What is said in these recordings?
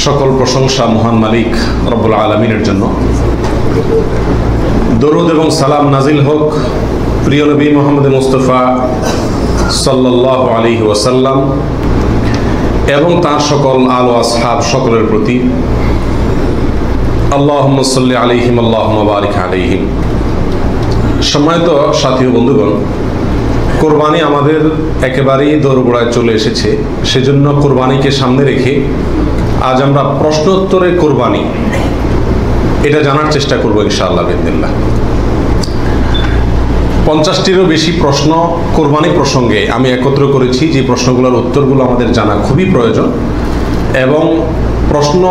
সকল প্রশংসা মহান মালিক রব্বুল আলামিনের জন্য। দরুদ এবং সালাম নাজিল হোক প্রিয় নবী মুহাম্মদ মুস্তাফা সাল্লাল্লাহু আলাইহি ওয়াসাল্লাম এবং তার সকল আলো আসহাব সকলের প্রতি। আল্লাহুম্মা সাল্লি আলাইহিম আল্লাহুম্মা বারিক আলাইহিম। সম্মানিত সাথী ও বন্ধুগণ, কোরবানি আমাদের একেবারেই দোরগোড়ায় চলে এসেছে। সেজন্য কোরবানিকে সামনে রেখে আজ আমরা প্রশ্নোত্তরে কোরবানি এটা জানার চেষ্টা করব ইনশাআল্লাহ বিইذنিল্লাহ। 50টিরও বেশি প্রশ্ন কোরবানি প্রসঙ্গে আমি একত্র করেছি, যে প্রশ্নগুলোর উত্তরগুলো আমাদের জানা খুবই প্রয়োজন, এবং প্রশ্ন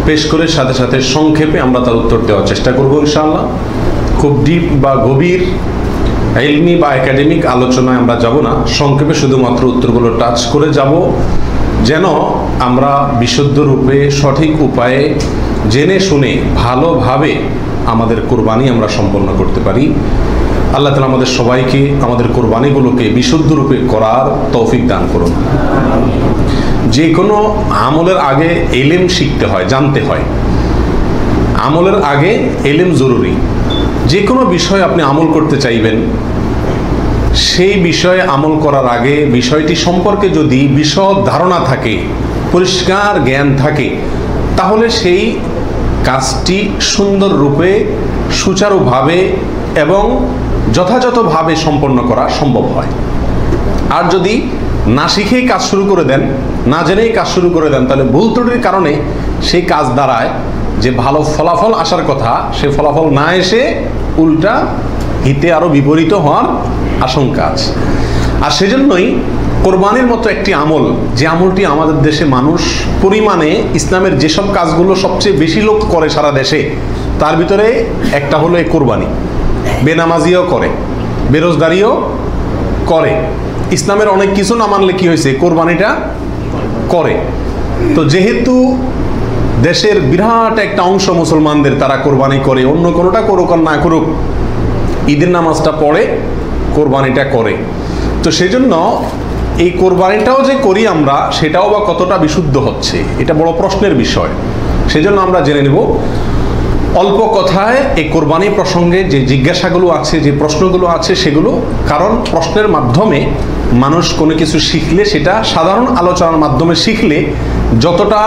পেশ করে সাথে সাথে সংক্ষেপে আমরা তার উত্তর দেওয়ার চেষ্টা করব ইনশাআল্লাহ। খুব ডিপ বা গভীর ইলমি বা একাডেমিক আলোচনায় আমরা যাব না, সংক্ষেপে শুধুমাত্র উত্তরগুলো টাচ করে যাব, যেন আমরা বিশুদ্ধ রূপে সঠিক উপায়ে জেনে শুনে ভালোভাবে আমাদের কোরবানি আমরা সম্পন্ন করতে পারি। আল্লাহ তাআলা আমাদের সবাইকে আমাদের কোরবানিগুলোকে বিশুদ্ধ রূপে করার তৌফিক দান করুন। যে কোনো আমলের আগে ইলম শিখতে হয়, জানতে হয়। আমলের আগে ইলম জরুরি। যে কোনো বিষয়ে আপনি আমল করতে চাইবেন, সেই বিষয়ে আমল করার আগে বিষয়টি সম্পর্কে যদি বিশদ ধারণা থাকে, পরিষ্কার জ্ঞান থাকে, তাহলে সেই কাজটি সুন্দর রূপে সুচারুভাবে এবং যথাযথভাবে সম্পন্ন করা সম্ভব হয়। আর যদি না শিখেই কাজ শুরু করে দেন, না জেনেই কাজ শুরু করে দেন, তাহলে ভুল ত্রুটির কারণে সেই কাজ দ্বারায় যে ভালো ফলাফল আসার কথা, সে ফলাফল না এসে উল্টা হিতে আরও বিপরীত হওয়ার আশঙ্কা আছে। আর সেজন্যই কোরবানির মতো একটি আমল, যে আমলটি আমাদের দেশে মানুষ পরিমাণে ইসলামের যেসব কাজগুলো সবচেয়ে বেশি লোক করে সারা দেশে, তার ভিতরে একটা হলো এই কোরবানি। বেনামাজিও করে, বেরোজগারিও করে, ইসলামের অনেক কিছু না মানলে কি হয়েছে, কোরবানিটা করে। তো যেহেতু দেশের বিরাট একটা অংশ মুসলমানদের তারা কোরবানি করে, অন্য কোনোটা করুক আর না করুক, ঈদের নামাজটা পড়ে, কোরবানিটা করে। তো সেজন্য এই কোরবানিটাও যে করি আমরা, সেটাও বা কতটা বিশুদ্ধ হচ্ছে, এটা বড় প্রশ্নের বিষয়। সেজন্য আমরা জেনে নেব অল্প কথায় এই কোরবানি প্রসঙ্গে যে জিজ্ঞাসাগুলো আছে, যে প্রশ্নগুলো আছে সেগুলো। কারণ প্রশ্নের মাধ্যমে মানুষ কোনো কিছু শিখলে, সেটা সাধারণ আলোচনার মাধ্যমে শিখলে যতটা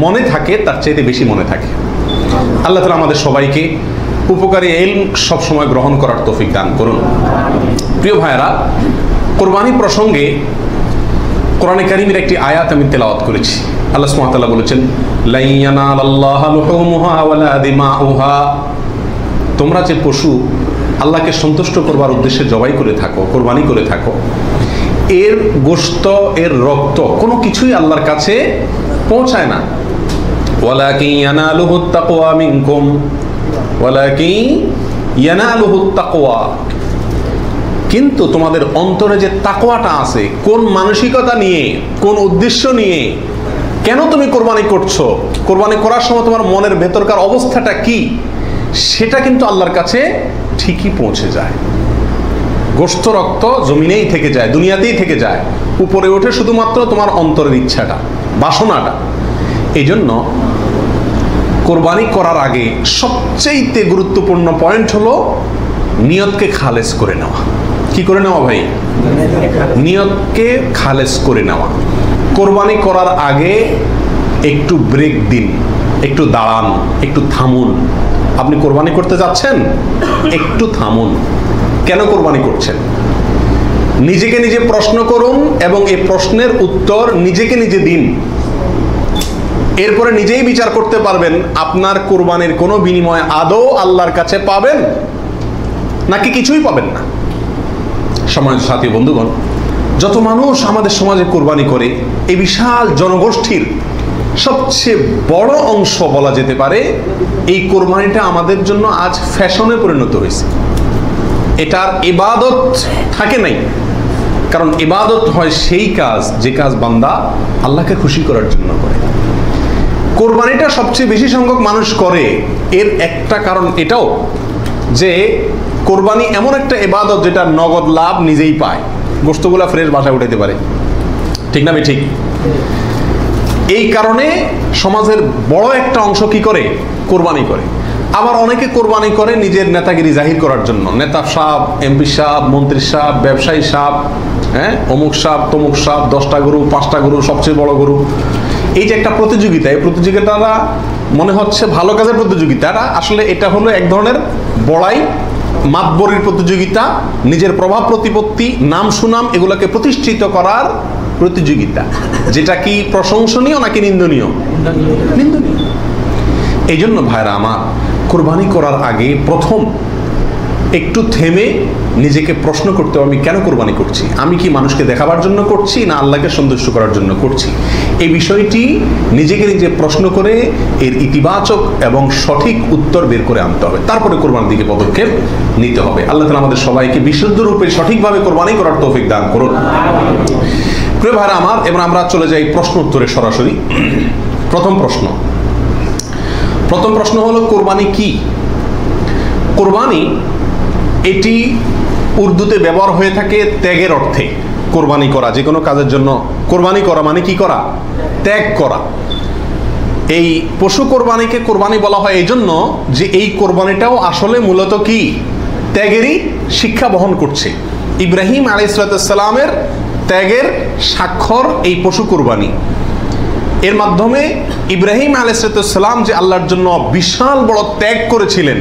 মনে থাকে তার চাইতে বেশি মনে থাকে। আল্লাহ তাআলা আমাদের সবাইকে উপকারী ইলম সবসময় গ্রহণ করার তৌফিক দান করুন। প্রিয় ভাইয়েরা, কোরবানি প্রসঙ্গে কোরআনে কারীমের একটি আয়াত আমি তেলাওয়াত করেছি। আল্লাহ সুবহানাহু ওয়া তাআলা বলেছেন, লা ইয়ানালাল্লাহা লুহুমুহা ওয়ালা দিমাউহা। তোমরা যে পশু আল্লাহকে সন্তুষ্ট করবার উদ্দেশ্যে জবাই করে থাকো, কোরবানি করে থাকো, এর গোশত, এর রক্ত কোনো কিছুই আল্লাহর কাছে পৌঁছায় না। ওয়ালাকিন ইয়ানালুহুত তাকওয়া মিনকুম, ওয়ালাকিন ইয়ানালুহুত তাকওয়া। কিন্তু তোমাদের অন্তরে যে তাকওয়াটা আছে, কোন মানসিকতা নিয়ে, কোন উদ্দেশ্য নিয়ে, কেন তুমি কোরবানি করছো, কোরবানি করার সময় তোমার মনের ভেতরকার অবস্থাটা কি, সেটা কিন্তু আল্লাহর কাছে ঠিকই পৌঁছে যায়। গোশত রক্ত জমিনেই থেকে যায়, দুনিয়াতেই থেকে যায়, উপরে ওঠে শুধুমাত্র তোমার অন্তরের ইচ্ছাটা, বাসনাটা। এই জন্য কোরবানি করার আগে সবচেয়ে গুরুত্বপূর্ণ পয়েন্ট হলো নিয়তকে খালেস করে নেওয়া। কি করে নেওয়া ভাই? নিয়তকে খালেস করে নেওয়া। কোরবানি করার আগে একটু ব্রেক দিন, একটু দাঁড়ান, একটু থামুন। আপনি কোরবানি করতে যাচ্ছেন, একটু থামুন। কেন কোরবানি করছেন? নিজেকে নিজে প্রশ্ন করুন এবং এই প্রশ্নের উত্তর নিজেকে নিজে দিন। এরপরে নিজেই বিচার করতে পারবেন আপনার কোরবানির কোনো বিনিময় আদৌ আল্লাহর কাছে পাবেন নাকি কিছুই পাবেন না। সম্মানিত সাথী বন্ধুগণ, যত মানুষ আমাদের সমাজে কোরবানি করে, এই বিশাল জনগোষ্ঠীর সবচেয়ে বড় অংশ বলা যেতে পারে এই কোরবানিটা আমাদের জন্য আজ ফ্যাশনে পরিণত হয়েছে। এটার ইবাদত থাকে নাই। কারণ ইবাদত হয় সেই কাজ, যে কাজ বান্দা আল্লাহকে খুশি করার জন্য করে। কোরবানিটা সবচেয়ে বেশি সংখ্যক মানুষ করে, এর একটা কারণ এটাও যে কোরবানি এমন একটা ইবাদত যেটা নগদ লাভ নিজেই পায়, গোশতগুলা ফ্রেশ বাসায় উঠাইতে পারে, ঠিক না? ঠিক। এই কারণে সমাজের বড় একটা অংশ কি করে? কোরবানি করে। আবার অনেকে কোরবানি করে নিজের নেতাগিরি জাহির করার জন্য। নেতা সাহেব, এমপি সাহেব, মন্ত্রী সাহেব, ব্যবসায়ী সাহেব, হ্যাঁ, অমুক সাহেব তমুক সাহেব, 10টা গরু 5টা গরু, সবচেয়ে বড় গরু। এই যে একটা প্রতিযোগিতা, এই প্রতিযোগিতাটা মনে হচ্ছে ভালো কাজের প্রতিযোগিতাটা, আসলে এটা হলো এক ধরনের বড়াই, মাতবরির প্রতিযোগিতা, নিজের প্রভাব প্রতিপত্তি, নাম সুনাম এগুলোকে প্রতিষ্ঠিত করার প্রতিযোগিতা, যেটা কি প্রশংসনীয় নাকি নিন্দনীয়? নিন্দনীয়। এই জন্য ভাইরা আমার, কোরবানি করার আগে প্রথম একটু থেমে নিজেকে প্রশ্ন করতে হবে, আমি কেন কোরবানি করছি? আমি কি মানুষকে দেখাবার জন্য করছি না আল্লাহকে সন্তুষ্ট করার জন্য করছি? এই বিষয়টি নিজেকে নিজে প্রশ্ন করে এর ইতিবাচক এবং সঠিক উত্তর বের করে আনতে হবে, তারপরে কোরবানির দিকে পদক্ষেপ নিতে হবে। আল্লাহ তাআলা আমাদের সবাইকে বিশুদ্ধ রূপে সঠিকভাবে কোরবানি করার তৌফিক দান করুন। প্রিয় ভাইরা আমার, এবার আমরা চলে যাই প্রশ্ন উত্তরে সরাসরি। প্রথম প্রশ্ন হলো, কোরবানি কি? কোরবানি এটি উর্দুতে ব্যবহার হয়ে থাকে ত্যাগের অর্থে। কোরবানি করা, যে কোনো কাজের জন্য কোরবানি করা মানে কি করা? ত্যাগ করা। এই পশু কোরবানিকে কোরবানি বলা হয় এই জন্য যে এই কোরবানিটাও আসলে মূলত কি? ত্যাগেরই শিক্ষা বহন করছে। ইব্রাহিম আলাইহিস সালামের ত্যাগের স্বাক্ষর এই পশু কোরবানি। এর মাধ্যমে ইব্রাহিম আলাইহিস সালাম যে আল্লাহর জন্য বিশাল বড় ত্যাগ করেছিলেন,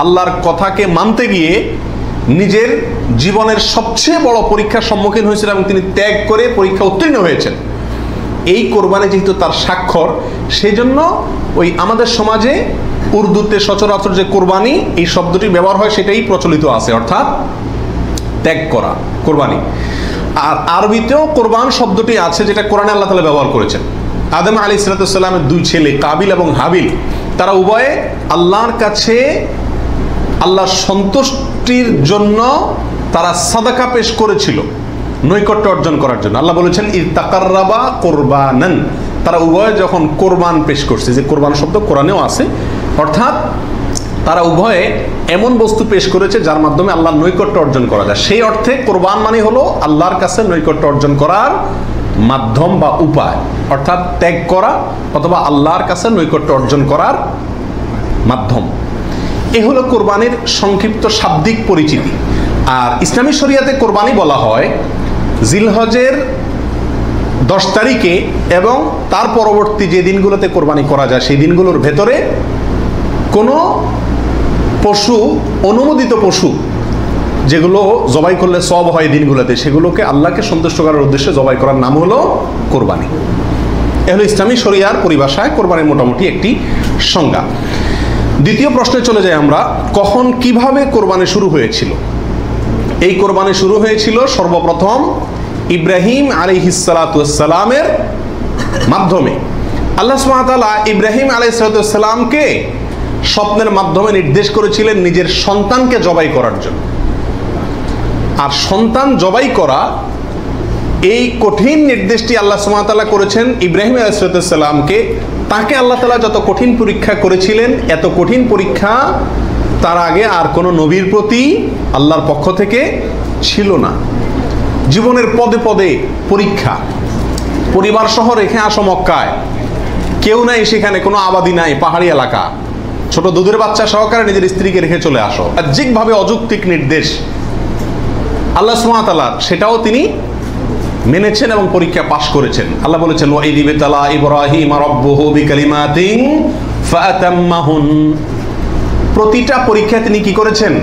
আল্লাহর কথাকে মানতে গিয়ে নিজের জীবনের সবচেয়ে বড় পরীক্ষার সম্মুখীন হয়েছিলেন এবং তিনি ত্যাগ করে পরীক্ষা উত্তীর্ণ হয়েছেন। এই কোরবানি যেহেতু তার স্বাক্ষর, সেই জন্য ওই আমাদের সমাজে উর্দুতে সচরাচর যে কোরবানি এই শব্দটি ব্যবহার হয় সেটাই প্রচলিত আছে, অর্থাৎ ত্যাগ করা, কোরবানি। আর আরবিতেও কোরবান শব্দটি আছে, যেটা কোরআনে আল্লাহ তাআলা ব্যবহার করেছেন। আদম আলাইহিস সালামের 2 ছেলে কাবিল এবং হাবিল, তারা উভয়ে আল্লাহর কাছে আল্লাহর সন্তুষ্টির জন্য তারা সাদাকা পেশ করেছিল, নৈকট্য অর্জন করার জন্য। আল্লাহ বলেছেন ইয তাকাররাবা কুরবানান, তারা উভয়ে যখন কোরবান পেশ করছে, যে কোরবান শব্দ কোরআনেও আছে, অর্থাৎ তারা উভয়ে এমন বস্তু পেশ করেছে যার মাধ্যমে আল্লাহর নৈকট্য অর্জন করা যায়। সেই অর্থে কোরবান মানে হলো আল্লাহর কাছে নৈকট্য অর্জন করার মাধ্যম বা উপায়, অর্থাৎ ত্যাগ করা অথবা আল্লাহর কাছে নৈকট্য অর্জন করার মাধ্যম। এ হলো কোরবানির সংক্ষিপ্ত শাব্দিক পরিচিতি। আর ইসলামী শরিয়াতে কোরবানি বলা হয় জিলহজের 10 তারিখে এবং তার পরবর্তী যে দিনগুলোতে কোরবানি করা যায় সেই দিনগুলোর ভেতরে কোনো পশু, অনুমোদিত পশু যেগুলো জবাই করলে সওয়াব হয় দিনগুলোতে, সেগুলোকে আল্লাহকে সন্তুষ্ট করার উদ্দেশ্যে জবাই করার নাম হলো কোরবানি। এ হলো ইসলামী শরিয়ার পরিভাষায় কোরবানির মোটামুটি একটি সংজ্ঞা। দ্বিতীয় প্রশ্নে চলে যাই আমরা, কখন কিভাবে কোরবানি শুরু হয়েছিল? এই কোরবানি শুরু হয়েছিল সর্বপ্রথম ইব্রাহিম আলাইহিস সালামের মাধ্যমে। আল্লাহ সুবহানাহু ওয়া তাআলা ইব্রাহিম আলাইহিস সালামকে স্বপ্নের মাধ্যমে নির্দেশ করেছিলেন নিজের সন্তানকে জবাই করার জন্য। আর সন্তান জবাই করা, এই কঠিন নির্দেশটি আল্লাহ সুবহানাহু ওয়া তাআলা করেছেন ইব্রাহিম আলাইহিস সালামকে। তাকে আল্লাহ তাআলা যত কঠিন পরীক্ষা করেছিলেন, এত কঠিন পরীক্ষা তার আগে আর কোনো নবীর প্রতি আল্লাহর পক্ষ থেকে ছিল না। জীবনের পদে পদে পরীক্ষা। পরিবার সহ রেখে আসো মক্কায়, কেউ নাই সেখানে, কোনো আবাদি নাই, পাহাড়ি এলাকা, ছোট দুধের বাচ্চা সহকারে নিজের স্ত্রীকে রেখে চলে আসো। বাহ্যিকভাবে অযৌক্তিক নির্দেশ আল্লাহ সুবহানাহু ওয়া তাআলা, সেটাও তিনি মেনেছেন এবং পরীক্ষা পাশ করেছেন। আল্লাহ বলেছেন ওয়া ইয ইবতালা ইব্রাহিম রাব্বুহু বিকালিমাতিন ফাআতাম্মাহুন, প্রতিটা পরীক্ষা তিনি কি করেছেন?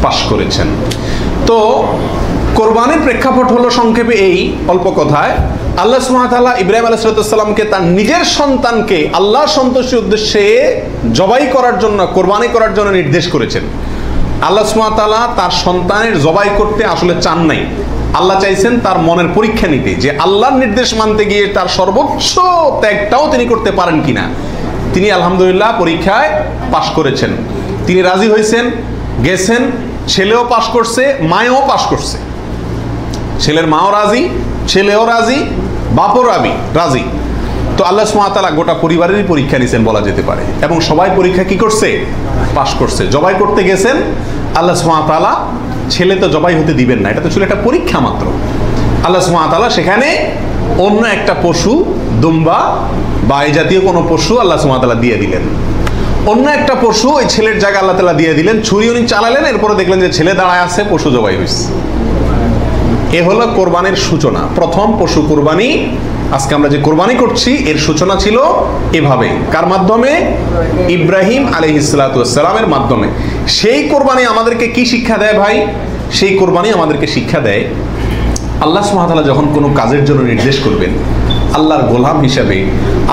পাশ করেছেন। তো কোরবানির প্রেক্ষাপট হলো সংক্ষেপে এই, অল্প কথায়, আল্লাহ সুবহানাহু ওয়া তাআলা ইব্রাহিম আলাইহিস সালামকে তার নিজের সন্তানকে আল্লাহর সন্তুষ্টির উদ্দেশ্যে জবাই করার জন্য, কোরবানি করার জন্য নির্দেশ করেছেন। আল্লাহ সুবহানাহু ওয়া তাআলা তার সন্তানের জবাই করতে আসলে চান নাই। আল্লাহ চাইছেন তার মনের পরীক্ষা নিতে, যে আল্লাহর নির্দেশ মানতে গিয়ে তার সর্বোচ্চ ত্যাগটাও তিনি করতে পারেন কিনা। তিনি আলহামদুলিল্লাহ পরীক্ষায় পাশ করেছেন। তিনি রাজি হয়েছেন, গেছেন, ছেলেও পাশ করছে, মায়েও পাশ করছে। ছেলের মাও রাজি, ছেলেও রাজি, বাপও রাজি। তো আল্লাহ সুবহানাহু ওয়া তাআলা গোটা পরিবারেরই পরীক্ষা নিয়েছেন বলা যেতে পারে, এবং সবাই পরীক্ষা কি করছে? পাশ করছে। জবাই করতে গেছেন, আল্লাহ সুবহানাহু ওয়া তাআলা ছেলে তো জবাই হতে দিবেন না, এটা তো ছিল একটা পরীক্ষা মাত্র। আল্লাহ সুবহানাহু ওয়া তাআলা সেখানে অন্য একটা পশু, দুম্বা বা এই জাতীয় কোনো পশু আল্লাহ সুবহানাহু ওয়া তাআলা দিয়ে দিলেন। অন্য একটা পশু ওই ছেলের জায়গা আল্লাহ তাআলা দিয়ে দিলেন, ছুরি উনি চালালেন, এরপরে দেখলেন যে ছেলে দাঁড়ায় আছে, পশু জবাই হয়েছে। এ হলো কোরবানির সূচনা। প্রথম পশু কোরবানি, আজকে আমরা যে কোরবানি করছি এর সূচনা ছিল এভাবে। কার মাধ্যমে? ইব্রাহিম আলাইহিস সালাতু ওয়াস সালামের মাধ্যমে। সেই কোরবানি আমাদেরকে কি শিক্ষা দেয় ভাই? সেই কোরবানি আমাদেরকে শিক্ষা দেয়, আল্লাহ সুবহানাহু ওয়া তাআলা যখন কোনো কাজের জন্য নির্দেশ করবেন, আল্লাহর গোলাম হিসাবে,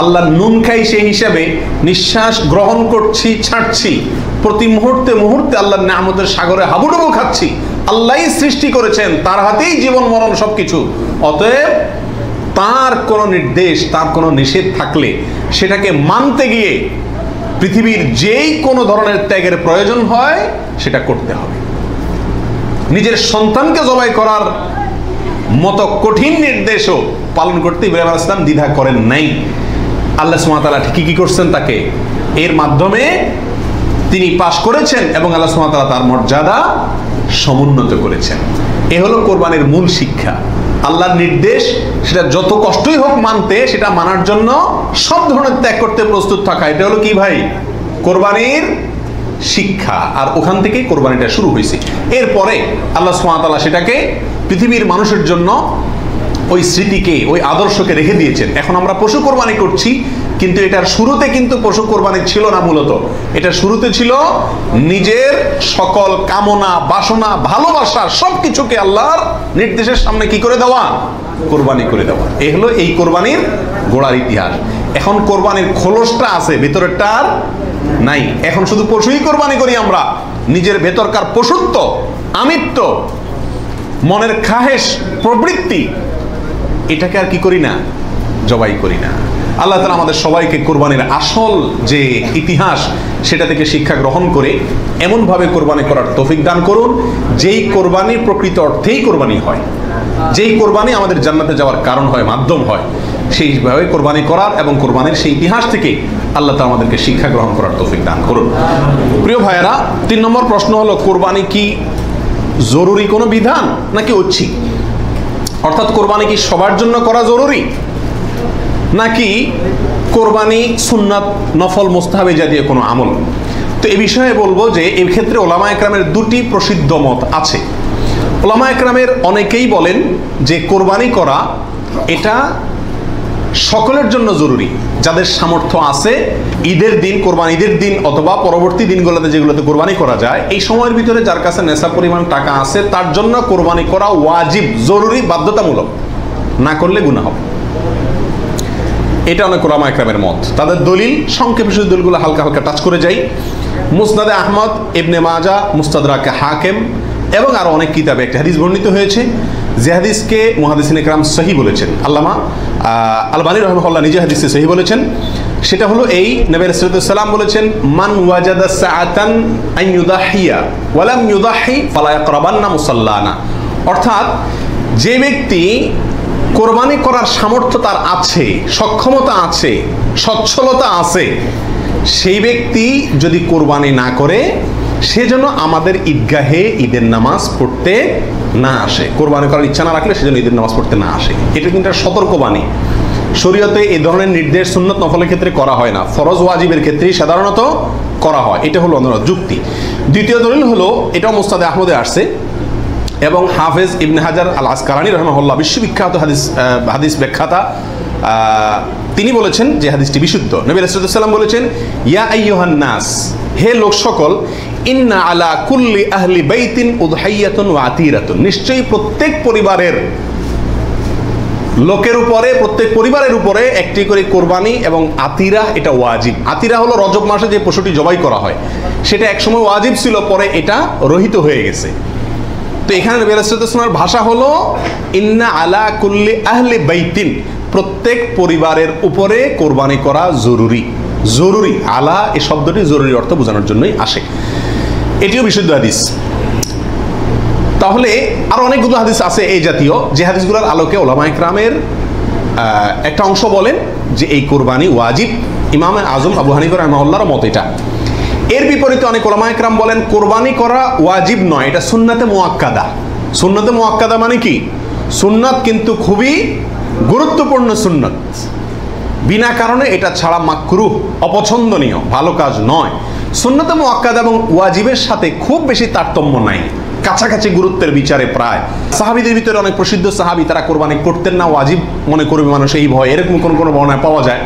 আল্লাহর নুন খাই সেই হিসাবে নিঃশ্বাস গ্রহণ করছি, ছাড়ছি, প্রতি মুহূর্তে মুহূর্তে আল্লাহর নিয়ামতের সাগরে হাবুডুবু খাচ্ছি। আল্লাহই সৃষ্টি করেছেন, তার হাতেই জীবন মরণ সবকিছু। অতএব তার কোনো নির্দেশ, তার কোনো নিষেধ থাকলে সেটাকে মানতে গিয়ে পৃথিবীর যেই কোনো ধরনের ত্যাগের প্রয়োজন হয় সেটা করতে হবে। নিজের সন্তানকে জবাই করার মতো কঠিন নির্দেশও পালন করতে ইব্রাহিম আলাইহিস সালাম দ্বিধা করেন নাই। আল্লাহ সুবহানাহু ওয়া তাআলা ঠিকই কি করছেন, তাকে এর মাধ্যমে তিনি পাশ করেছেন এবং আল্লাহ সুবহানাহু ওয়া তাআলা তার মর্যাদা সমুন্নত করেছেন। এ হলো কোরবানির মূল শিক্ষা। আল্লাহর নির্দেশ, সেটা যত কষ্টই হোক মানতে, সেটা মানার জন্য সব ধরনের ত্যাগ করতে প্রস্তুত থাকা, এটা হলো কি ভাই? কোরবানির শিক্ষা। আর ওখান থেকেই কোরবানিটা শুরু হয়েছে। এরপরে আল্লাহ সুবহানাহু ওয়া তাআলা সেটাকে পৃথিবীর মানুষের জন্য ওই স্মৃতিকে, ওই আদর্শকে রেখে দিয়েছেন। এখন আমরা পশু কোরবানি করছি, কিন্তু এটার শুরুতে কিন্তু পশু কোরবানি ছিল না। মূলত এটার শুরুতে ছিল নিজের সকল কামনা, বাসনা, ভালোবাসা সবকিছুকে আল্লাহর নির্দেশের সামনে কি করে দেওয়া? কোরবানি করে দেওয়া। এই হলো এই কোরবানির গোড়ার ইতিহাস। এখন কোরবানির খোলসটা আছে, ভেতরেরটা আর নাই। এখন শুধু পশুই কোরবানি করি আমরা। নিজের ভেতরকার পশুত্ব, আমিত্ব, মনের খাহেশ, প্রবৃত্তি, এটাকে আর কি করি না? জবাই করি না। আল্লাহ তাআলা আমাদের সবাইকে কোরবানির আসল যে ইতিহাস সেটা থেকে শিক্ষা গ্রহণ করে এমনভাবে কোরবানি করার তৌফিক দান করুন, যেই কোরবানি প্রকৃত অর্থেই কোরবানি হয়, যেই কোরবানি আমাদের জান্নাতে যাওয়ার কারণ হয়, মাধ্যম হয়, সেইভাবে কোরবানি করার এবং কোরবানির সেই ইতিহাস থেকে আল্লাহ তাআলা আমাদেরকে শিক্ষা গ্রহণ করার তৌফিক দান করুন। প্রিয় ভাইয়েরা, 3 নম্বর প্রশ্ন হলো, কোরবানি কি জরুরি কোনো বিধান নাকি ঐচ্ছিক? অর্থাৎ কোরবানি কি সবার জন্য করা জরুরি, নাকি কোরবানি সুন্নাত, নফল, মুস্তাহাবি জাতীয় কোনো আমল? তো এই বিষয়ে বলবো যে এই ক্ষেত্রে ওলামা একরামের 2টি প্রসিদ্ধ মত আছে। ওলামা একরামের অনেকেই বলেন যে কোরবানি করা এটা সকলের জন্য জরুরি, যাদের সামর্থ্য আছে। ঈদের দিন, কোরবানি ঈদের দিন অথবা পরবর্তী দিনগুলোতে যেগুলোতে কোরবানি করা যায়, এই সময়ের ভিতরে যার কাছে নেশা পরিমাণ টাকা আছে তার জন্য কোরবানি করা ওয়াজিব, জরুরি, বাধ্যতামূলক। না করলে গুনাহ হবে। এটা অনেক ওলামা একরামের মত। তাদের দলিল, সংক্ষেপে শুধু দলিলগুলো হালকা হালকা টাচ করে যাই। মুসনাদে আহমদ, ইবনে মাজাহ, মুস্তাদরাকে হাকিম এবং আরো অনেক কিতাবে একটা হাদিস বর্ণিত হয়েছে, যে হাদিসকে মুহাদ্দিসিন ইকরাম সহিহ বলেছেন। আল্লামা আলবানী রাহিমাহুল্লাহ নিজে হাদিসে সহিহ বলেছেন। সেটা হলো এই, নবী সাল্লাল্লাহু আলাইহি ওয়াসাল্লাম বলেছেন, মান ওয়াজাদা সাআতান আন ইউদাহিয়া ওয়া লাম ইউদাহি ফালা ইয়াকরাবান্না মুসাল্লানা। অর্থাৎ যে ব্যক্তি কোরবানি করার সামর্থ্য তার আছে, সক্ষমতা আছে, সচ্ছলতা আছে, সেই ব্যক্তি যদি কোরবানি না করে, সেজন্য আমাদের ঈদগাহে ঈদের নামাজ পড়তে না আসে। কোরবানি করার ইচ্ছা না রাখলে সেজন্য ঈদের নামাজ পড়তে না আসে। এটা কিন্তু একটা সতর্কবাণী। শরীয়তে এই ধরনের নির্দেশ সুন্নত নফলের ক্ষেত্রে করা হয় না, ফরজ ওয়াজিবের ক্ষেত্রেই সাধারণত করা হয়। এটা হলো অন্য যুক্তি। দ্বিতীয় দলিল হলো, এটাও মুসনাদে আহমদে আসছে এবং হাফেজ ইবনে হাজার আল আসকালানী রাহিমাহুল্লাহ, বিশ্ববিখ্যাত হাদিস ব্যাখ্যাতা, তিনি বলেছেন যে হাদিসটি বিশুদ্ধ। নবী রাসূলুল্লাহ সাল্লাল্লাহু আলাইহি ওয়াসাল্লাম বলেছেন, ইয়া আইয়ুহান নাস, হে লোক সকল, ইন্না আলা কুল্লি আহলি বাইতিন উদহাইয়াতুন ওয়া আতিরাতুন, নিশ্চয়ই প্রত্যেক পরিবারের লোকের উপরে, প্রত্যেক পরিবারের উপরে একটি করে কোরবানি এবং আতিরা, এটা ওয়াজিব। আতিরা হলো রজব মাসে যে পশুটি জবাই করা হয়, সেটা একসময় ওয়াজিব ছিল, পরে এটা রহিত হয়ে গেছে। তো এখানে নবী রাসূলুল্লাহ সাল্লাল্লাহু আলাইহি ওয়াসাল্লামের ভাষা হলো ইন্না আলা কুল্লি আহলি বাইতিন, প্রত্যেক পরিবারের উপরে কোরবানি করা জরুরি। জরুরি, আলা এই শব্দটি জরুরি অর্থ বোঝানোর জন্যই আসে। এটিও বিশুদ্ধ হাদিস। তাহলে আরো অনেকগুলো হাদিস আছে এই জাতীয়, যে হাদিসগুলোর আলোকে ওলামা ইকরামের একটা অংশ বলেন যে এই কোরবানি ওয়াজিব। ইমাম আজম আবু হানিফা রাহিমাহুল্লাহর মত এটা। এর বিপরীতে অনেক ওলামা ইকরাম বলেন কোরবানি করা ওয়াজিব নয়, এটা সুন্নাতে মুআক্কাদা। সুন্নাতে মুআক্কাদা মানে কি? সুন্নাত কিন্তু খুবই গুরুত্বপূর্ণ সুন্নত, বিনা কারণে এটা ছাড়া মাকরুহ, অপছন্দনীয়, ভালো কাজ নয়। সুন্নতে মুআক্কাদা এবং ওয়াজিবের সাথে খুব বেশি তারতম্য নাই, কাছাকাছি গুরুত্বের বিচারে প্রায়। সাহাবীদের ভিতরে অনেক প্রসিদ্ধ সাহাবী তারা কোরবানি করতেন না, ওয়াজিব মনে করবে মানুষ এই ভয়, এরকম কোন বর্ণনায় পাওয়া যায়।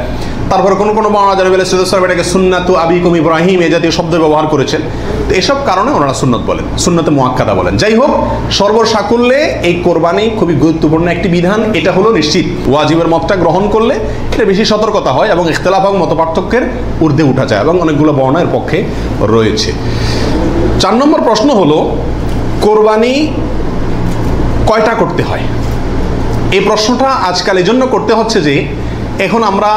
তারপরে কোন বর্ণনা যারা বলে এটাকে সুন্নাতু আবিকুম ইব্রাহিম এই জাতীয় শব্দ ব্যবহার করেছেন। তো এসব কারণে ওনারা সুন্নত বলেন, সুন্নতে মুআক্কাদা বলেন। যাই হোক, সর্বসাকুল্যে এই কোরবানি খুবই গুরুত্বপূর্ণ একটি বিধান, এটা হলো নিশ্চিত। ওয়াজিবের মতটা গ্রহণ করলে এটা বেশি সতর্কতা হয় এবং ইখতিলাফ এবং মতপার্থক্যের ঊর্ধ্বে উঠা যায়, এবং অনেকগুলো বর্ণনা এর পক্ষে রয়েছে। 4 নম্বর প্রশ্ন হলো, কোরবানি কয়টা করতে হয়? এই প্রশ্নটা আজকাল এই জন্য করতে হচ্ছে যে এখন আমরা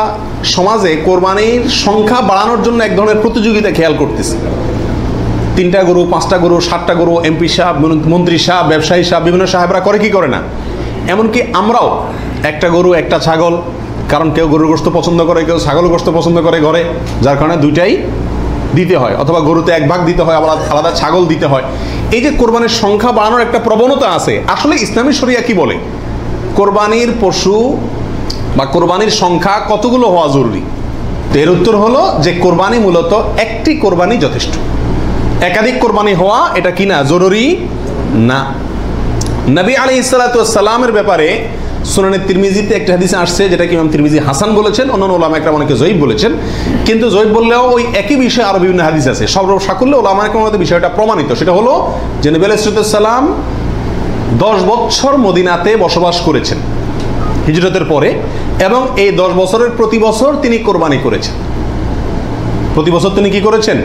সমাজে কোরবানির সংখ্যা বাড়ানোর জন্য এক ধরনের প্রতিযোগিতা খেয়াল করতেছি। 3টা গরু, 5টা গরু, 7টা গরু, এমপি সাহেব, মন্ত্রী সাহেব, ব্যবসায়ী সাহেব, বিভিন্ন সাহেবরা করে কি করে না, এমনকি আমরাও একটা গরু একটা ছাগল, কারণ কেউ গরুর গোশত পছন্দ করে, কেউ ছাগল গোশত পছন্দ করে ঘরে, যার কারণে দুইটাই দিতে হয়, অথবা গরুতে 1 ভাগ দিতে হয়, আবার আলাদা ছাগল দিতে হয়। এই যে কোরবানির সংখ্যা বাড়ানোর একটা প্রবণতা আছে, আসলে ইসলামী শরিয়া কি বলে? কোরবানির পশু বা কোরবানির সংখ্যা কতগুলো হওয়া জরুরি? এর উত্তর হলো যে কোরবানি মূলত একটি কোরবানি যথেষ্ট, একাধিক কোরবানি হওয়া এটা কি না, জরুরি না। নবী আলাইহিস সালাতু ওয়াস সালামের ব্যাপারে সুনানে তিরমিজিতে একটা হাদিস আসছে, যেটা কি ইমাম তিরমিজি হাসান বলেছেন, অন্যান্য উলামা একরাম অনেকে জয়ীফ বলেছেন। কিন্তু জয়ীফ বললেও ওই একই বিষয়ে আরো বিভিন্ন হাদিস আছে, সর্বসাকুল্যে উলামা একরামের বিষয়টা প্রমাণিত। সেটা হলো যে নবী আলাইহিস সালাম 10 বছর মদিনাতে বসবাস করেছেন হিজরতের পরে, এবং এই 10 বছরের প্রতি বছর তিনি কোরবানি করেছেন। প্রতি বছর তিনি কি করেছেন?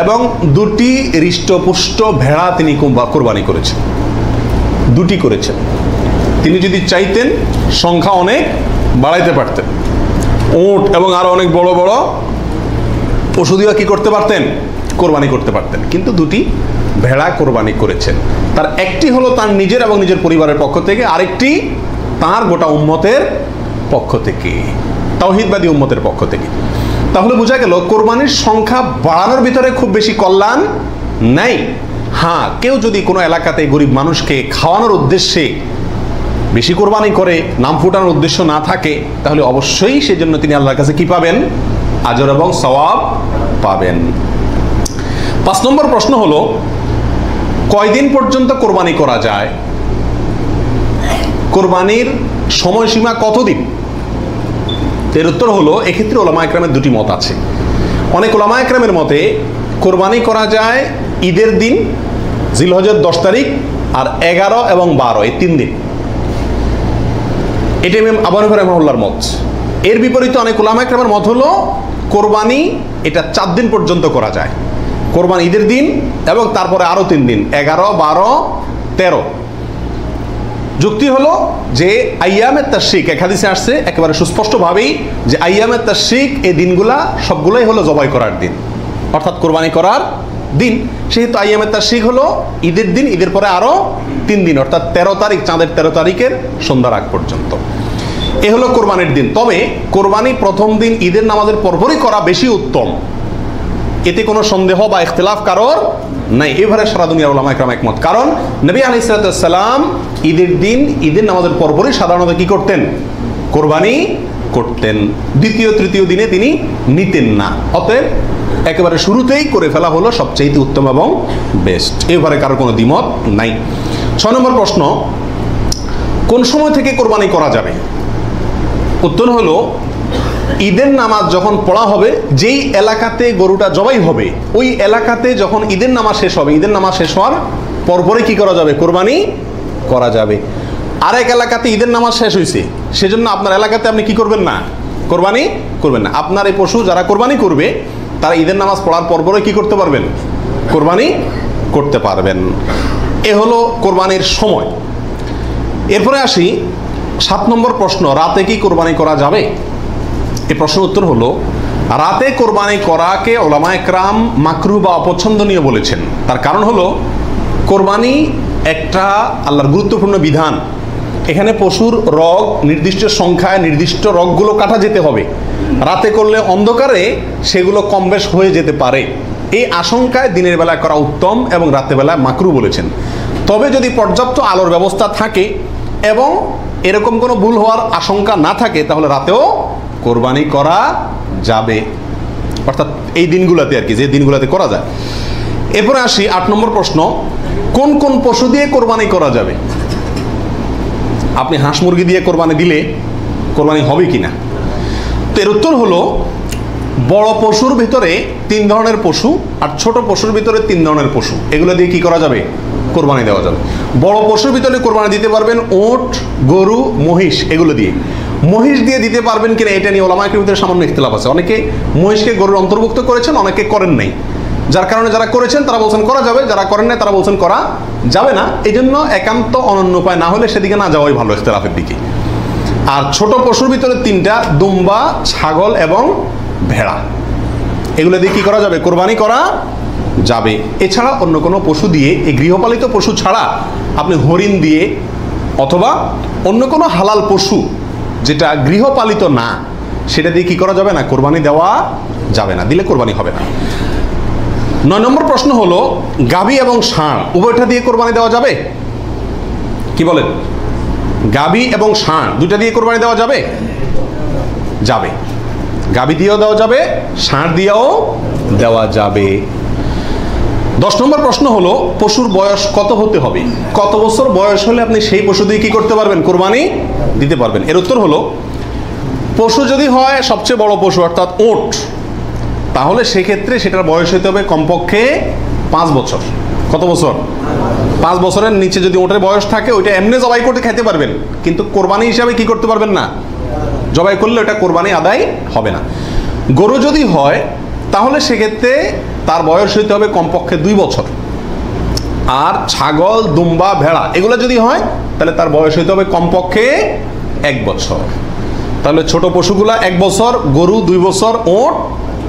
এবং 2টি হৃষ্টপুষ্ট ভেড়া তিনি কোরবানি করেছেন, 2টি করেছেন। তিনি যদি চাইতেন সংখ্যা অনেক বাড়াইতে পারতেন, উট এবং আরো অনেক বড় বড় পশু দিয়ে কি করতে পারতেন, কোরবানি করতে পারতেন, কিন্তু 2টি ভেড়া কোরবানি করেছেন। তার একটি হলো তার নিজের এবং নিজের পরিবারের পক্ষ থেকে, আরেকটি তার গোটা উম্মতের পক্ষ থেকে, তাওহীদবাদী উম্মতের পক্ষ থেকে। তাহলে বোঝা গেল কোরবানির সংখ্যা বাড়ানোর ভিতরে খুব বেশি কল্যাণ নাই। হ্যাঁ, কেউ যদি কোনো এলাকাতে গরিব মানুষকে খাওয়ানোর উদ্দেশ্যে বেশি কোরবানি করে, নাম ফুটানোর উদ্দেশ্য না থাকে, তাহলে অবশ্যই সেজন্য তিনি আল্লাহর কাছে কি পাবেন, আজর এবং সওয়াব পাবেন। 5 নম্বর প্রশ্ন হলো, কয়দিন পর্যন্ত কোরবানি করা যায়? কোরবানির সময়সীমা কতদিন? এর উত্তর হলো, এক্ষেত্রে ওলামা একরামের 2টি মত আছে। অনেক ওলামা একরামের মতে কোরবানি করা যায় ঈদের দিন, জিলহজের 10 তারিখ, আর 11 এবং 12 এই 3 দিন। এটা ইমাম আবু হানিফা রাহিমাহুল্লাহর মত। এর বিপরীতে অনেক ওলামা একরামের মত হলো কোরবানি এটা 4 দিন পর্যন্ত করা যায়। কোরবানি ঈদের দিন এবং তারপরে আরো 3 দিন, 11, 12, 13। যুক্তি হলো যে আইয়ামে তাশরিক, এক হাদিসে আসছে একেবারে সুস্পষ্টভাবেই যে আইয়ামে তাশরিক এই দিনগুলা সবগুলোই হলো জবাই করার দিন, অর্থাৎ কোরবানি করার দিন। সেহেতু আইয়ামে তাশরিক হলো ঈদের দিন, ঈদের পরে আরো 3 দিন, অর্থাৎ 13 তারিখ, চাঁদের 13 তারিখের সন্ধ্যার আগ পর্যন্ত। এ হলো কোরবানির দিন। তবে কোরবানি প্রথম দিন ঈদের নামাজের পরপরই করা বেশি উত্তম, এতে কোনো সন্দেহ বা ইখতিলাফ কারোর নাই। এবারে সারা দুনিয়ার উলামা একরাম একমত। কারণ নবী আলাইহিস সালাম ঈদের দিন ঈদের নামাজের পরপরই সাধারণত কি করতেন, কোরবানি করতেন। দ্বিতীয় তৃতীয় দিনে তিনি নিতেন না। অতএব একেবারে শুরুতেই করে ফেলা হলো সবচেয়ে উত্তম এবং বেস্ট। এবারে কারোর কোনো দ্বিমত নাই। 6 নম্বর প্রশ্ন, কোন সময় থেকে কোরবানি করা যাবে? উত্তর হলো, ঈদের নামাজ যখন পড়া হবে, যেই এলাকাতে গরুটা জবাই হবে ওই এলাকাতে যখন ঈদের নামাজ শেষ হবে, ঈদের নামাজ শেষ হওয়ার পরপরে কি করা যাবে, কোরবানি করা যাবে। আরেক এলাকাতে ঈদের নামাজ শেষ হয়েছে, সেজন্য আপনার এলাকাতে আপনি কি করবেন না, কোরবানি করবেন না। আপনার এই পশু যারা কোরবানি করবে তারা ঈদের নামাজ পড়ার পরপরে কি করতে পারবেন, কোরবানি করতে পারবেন। এ হলো কোরবানির সময়। এরপরে আসি 7 নম্বর প্রশ্ন, রাতে কি কোরবানি করা যাবে? এই প্রশ্নের উত্তর হলো, রাতে কোরবানি করাকে ওলামা একরাম মাকরুহ বা অপছন্দনীয় বলেছেন। তার কারণ হলো, কোরবানি একটা আল্লাহর গুরুত্বপূর্ণ বিধান। এখানে পশুর রগ নির্দিষ্ট সংখ্যায়, নির্দিষ্ট রগগুলো কাটা যেতে হবে। রাতে করলে অন্ধকারে সেগুলো কম বেশ হয়ে যেতে পারে, এই আশঙ্কায় দিনের বেলায় করা উত্তম এবং রাতের বেলায় মাকরুহ বলেছেন। তবে যদি পর্যাপ্ত আলোর ব্যবস্থা থাকে এবং এরকম কোনো ভুল হওয়ার আশঙ্কা না থাকে তাহলে রাতেও কোরবানি করা যাবে, অর্থাৎ এই দিনগুলোতে আর কি, যে দিনগুলোতে করা যায়। এরপরে আসি 8 নম্বর প্রশ্ন, কোন কোন পশু দিয়ে কোরবানি করা যাবে? আপনি হাঁস মুরগি দিয়ে কোরবানি দিলে কোরবানি হবে কিনা? তো এর উত্তর হলো, বড় পশুর ভিতরে 3 ধরনের পশু আর ছোট পশুর ভিতরে 3 ধরনের পশু, এগুলো দিয়ে কি করা যাবে? কোরবানি দেওয়া যাবে। বড় পশুর ভিতরে কোরবানি দিতে পারবেন উট, গরু, মহিষ, এগুলো দিয়ে। মহিষ দিয়ে দিতে পারবেন কিনা এটা নিয়ে ওলামায়ের ভিতরে সামান্য ইখতিলাফ আছে। অনেকে মহিষকে গরুর অন্তর্ভুক্ত করেছেন, অনেকে করেন নাই, যার কারণে যারা করেছেন তারা বলছেন করা যাবে, যারা করেন নাই তারা বলছেন করা যাবে না। এই জন্য একান্ত অনন্য উপায় না হলে সেদিকে না যাওয়াই ভালো, ইখতিলাফের দিকে। আর ছোট পশুর ভিতরে 3টা, দুম্বা, ছাগল এবং ভেড়া, এগুলো দিয়ে কি করা যাবে? কোরবানি করা যাবে। এছাড়া অন্য কোনো পশু দিয়ে, এই গৃহপালিত পশু ছাড়া আপনি হরিণ দিয়ে অথবা অন্য কোনো হালাল পশু যেটা গৃহপালিত না, সেটা দিয়ে কি করা যাবে না? কোরবানি দেওয়া যাবে না, দিলে কোরবানি হবে না। 9 নম্বর প্রশ্ন হলো, গাভী এবং ষাঁড় উভয়টা দিয়ে কোরবানি দেওয়া যাবে? কি বলেন? গাভী এবং ষাঁড় দুইটা দিয়ে কোরবানি দেওয়া যাবে? যাবে। গাভী দিয়েও দেওয়া যাবে, ষাঁড় দিয়েও দেওয়া যাবে। 10 নম্বর প্রশ্ন হলো, পশুর বয়স কত হতে হবে? কত বছর বয়স হলে আপনি সেই পশু দিয়ে কি করতে পারবেন? কোরবানি দিতে পারবেন। এর উত্তর হলো, পশু যদি হয় সবচেয়ে বড় পশু অর্থাৎ উট, তাহলে সেক্ষেত্রে সেটার বয়স হতে হবে কমপক্ষে 5 বছর। কত বছর? 5 বছরের নিচে যদি ওটার বয়স থাকে, ওইটা এমনি জবাই করতে খাইতে পারবেন, কিন্তু কোরবানি হিসাবে কি করতে পারবেন না, জবাই করলে ওটা কোরবানি আদায় হবে না। গরু যদি হয় তাহলে সেক্ষেত্রে তার বয়স হইতে হবে কমপক্ষে 2 বছর। আর ছাগল, দুম্বা, ভেড়া এগুলো যদি হয় তাহলে তার বয়স হইতে হবে কমপক্ষে 1 বছর। তাহলে ছোট পশুগুলা 1 বছর, গরু 2 বছর, ওট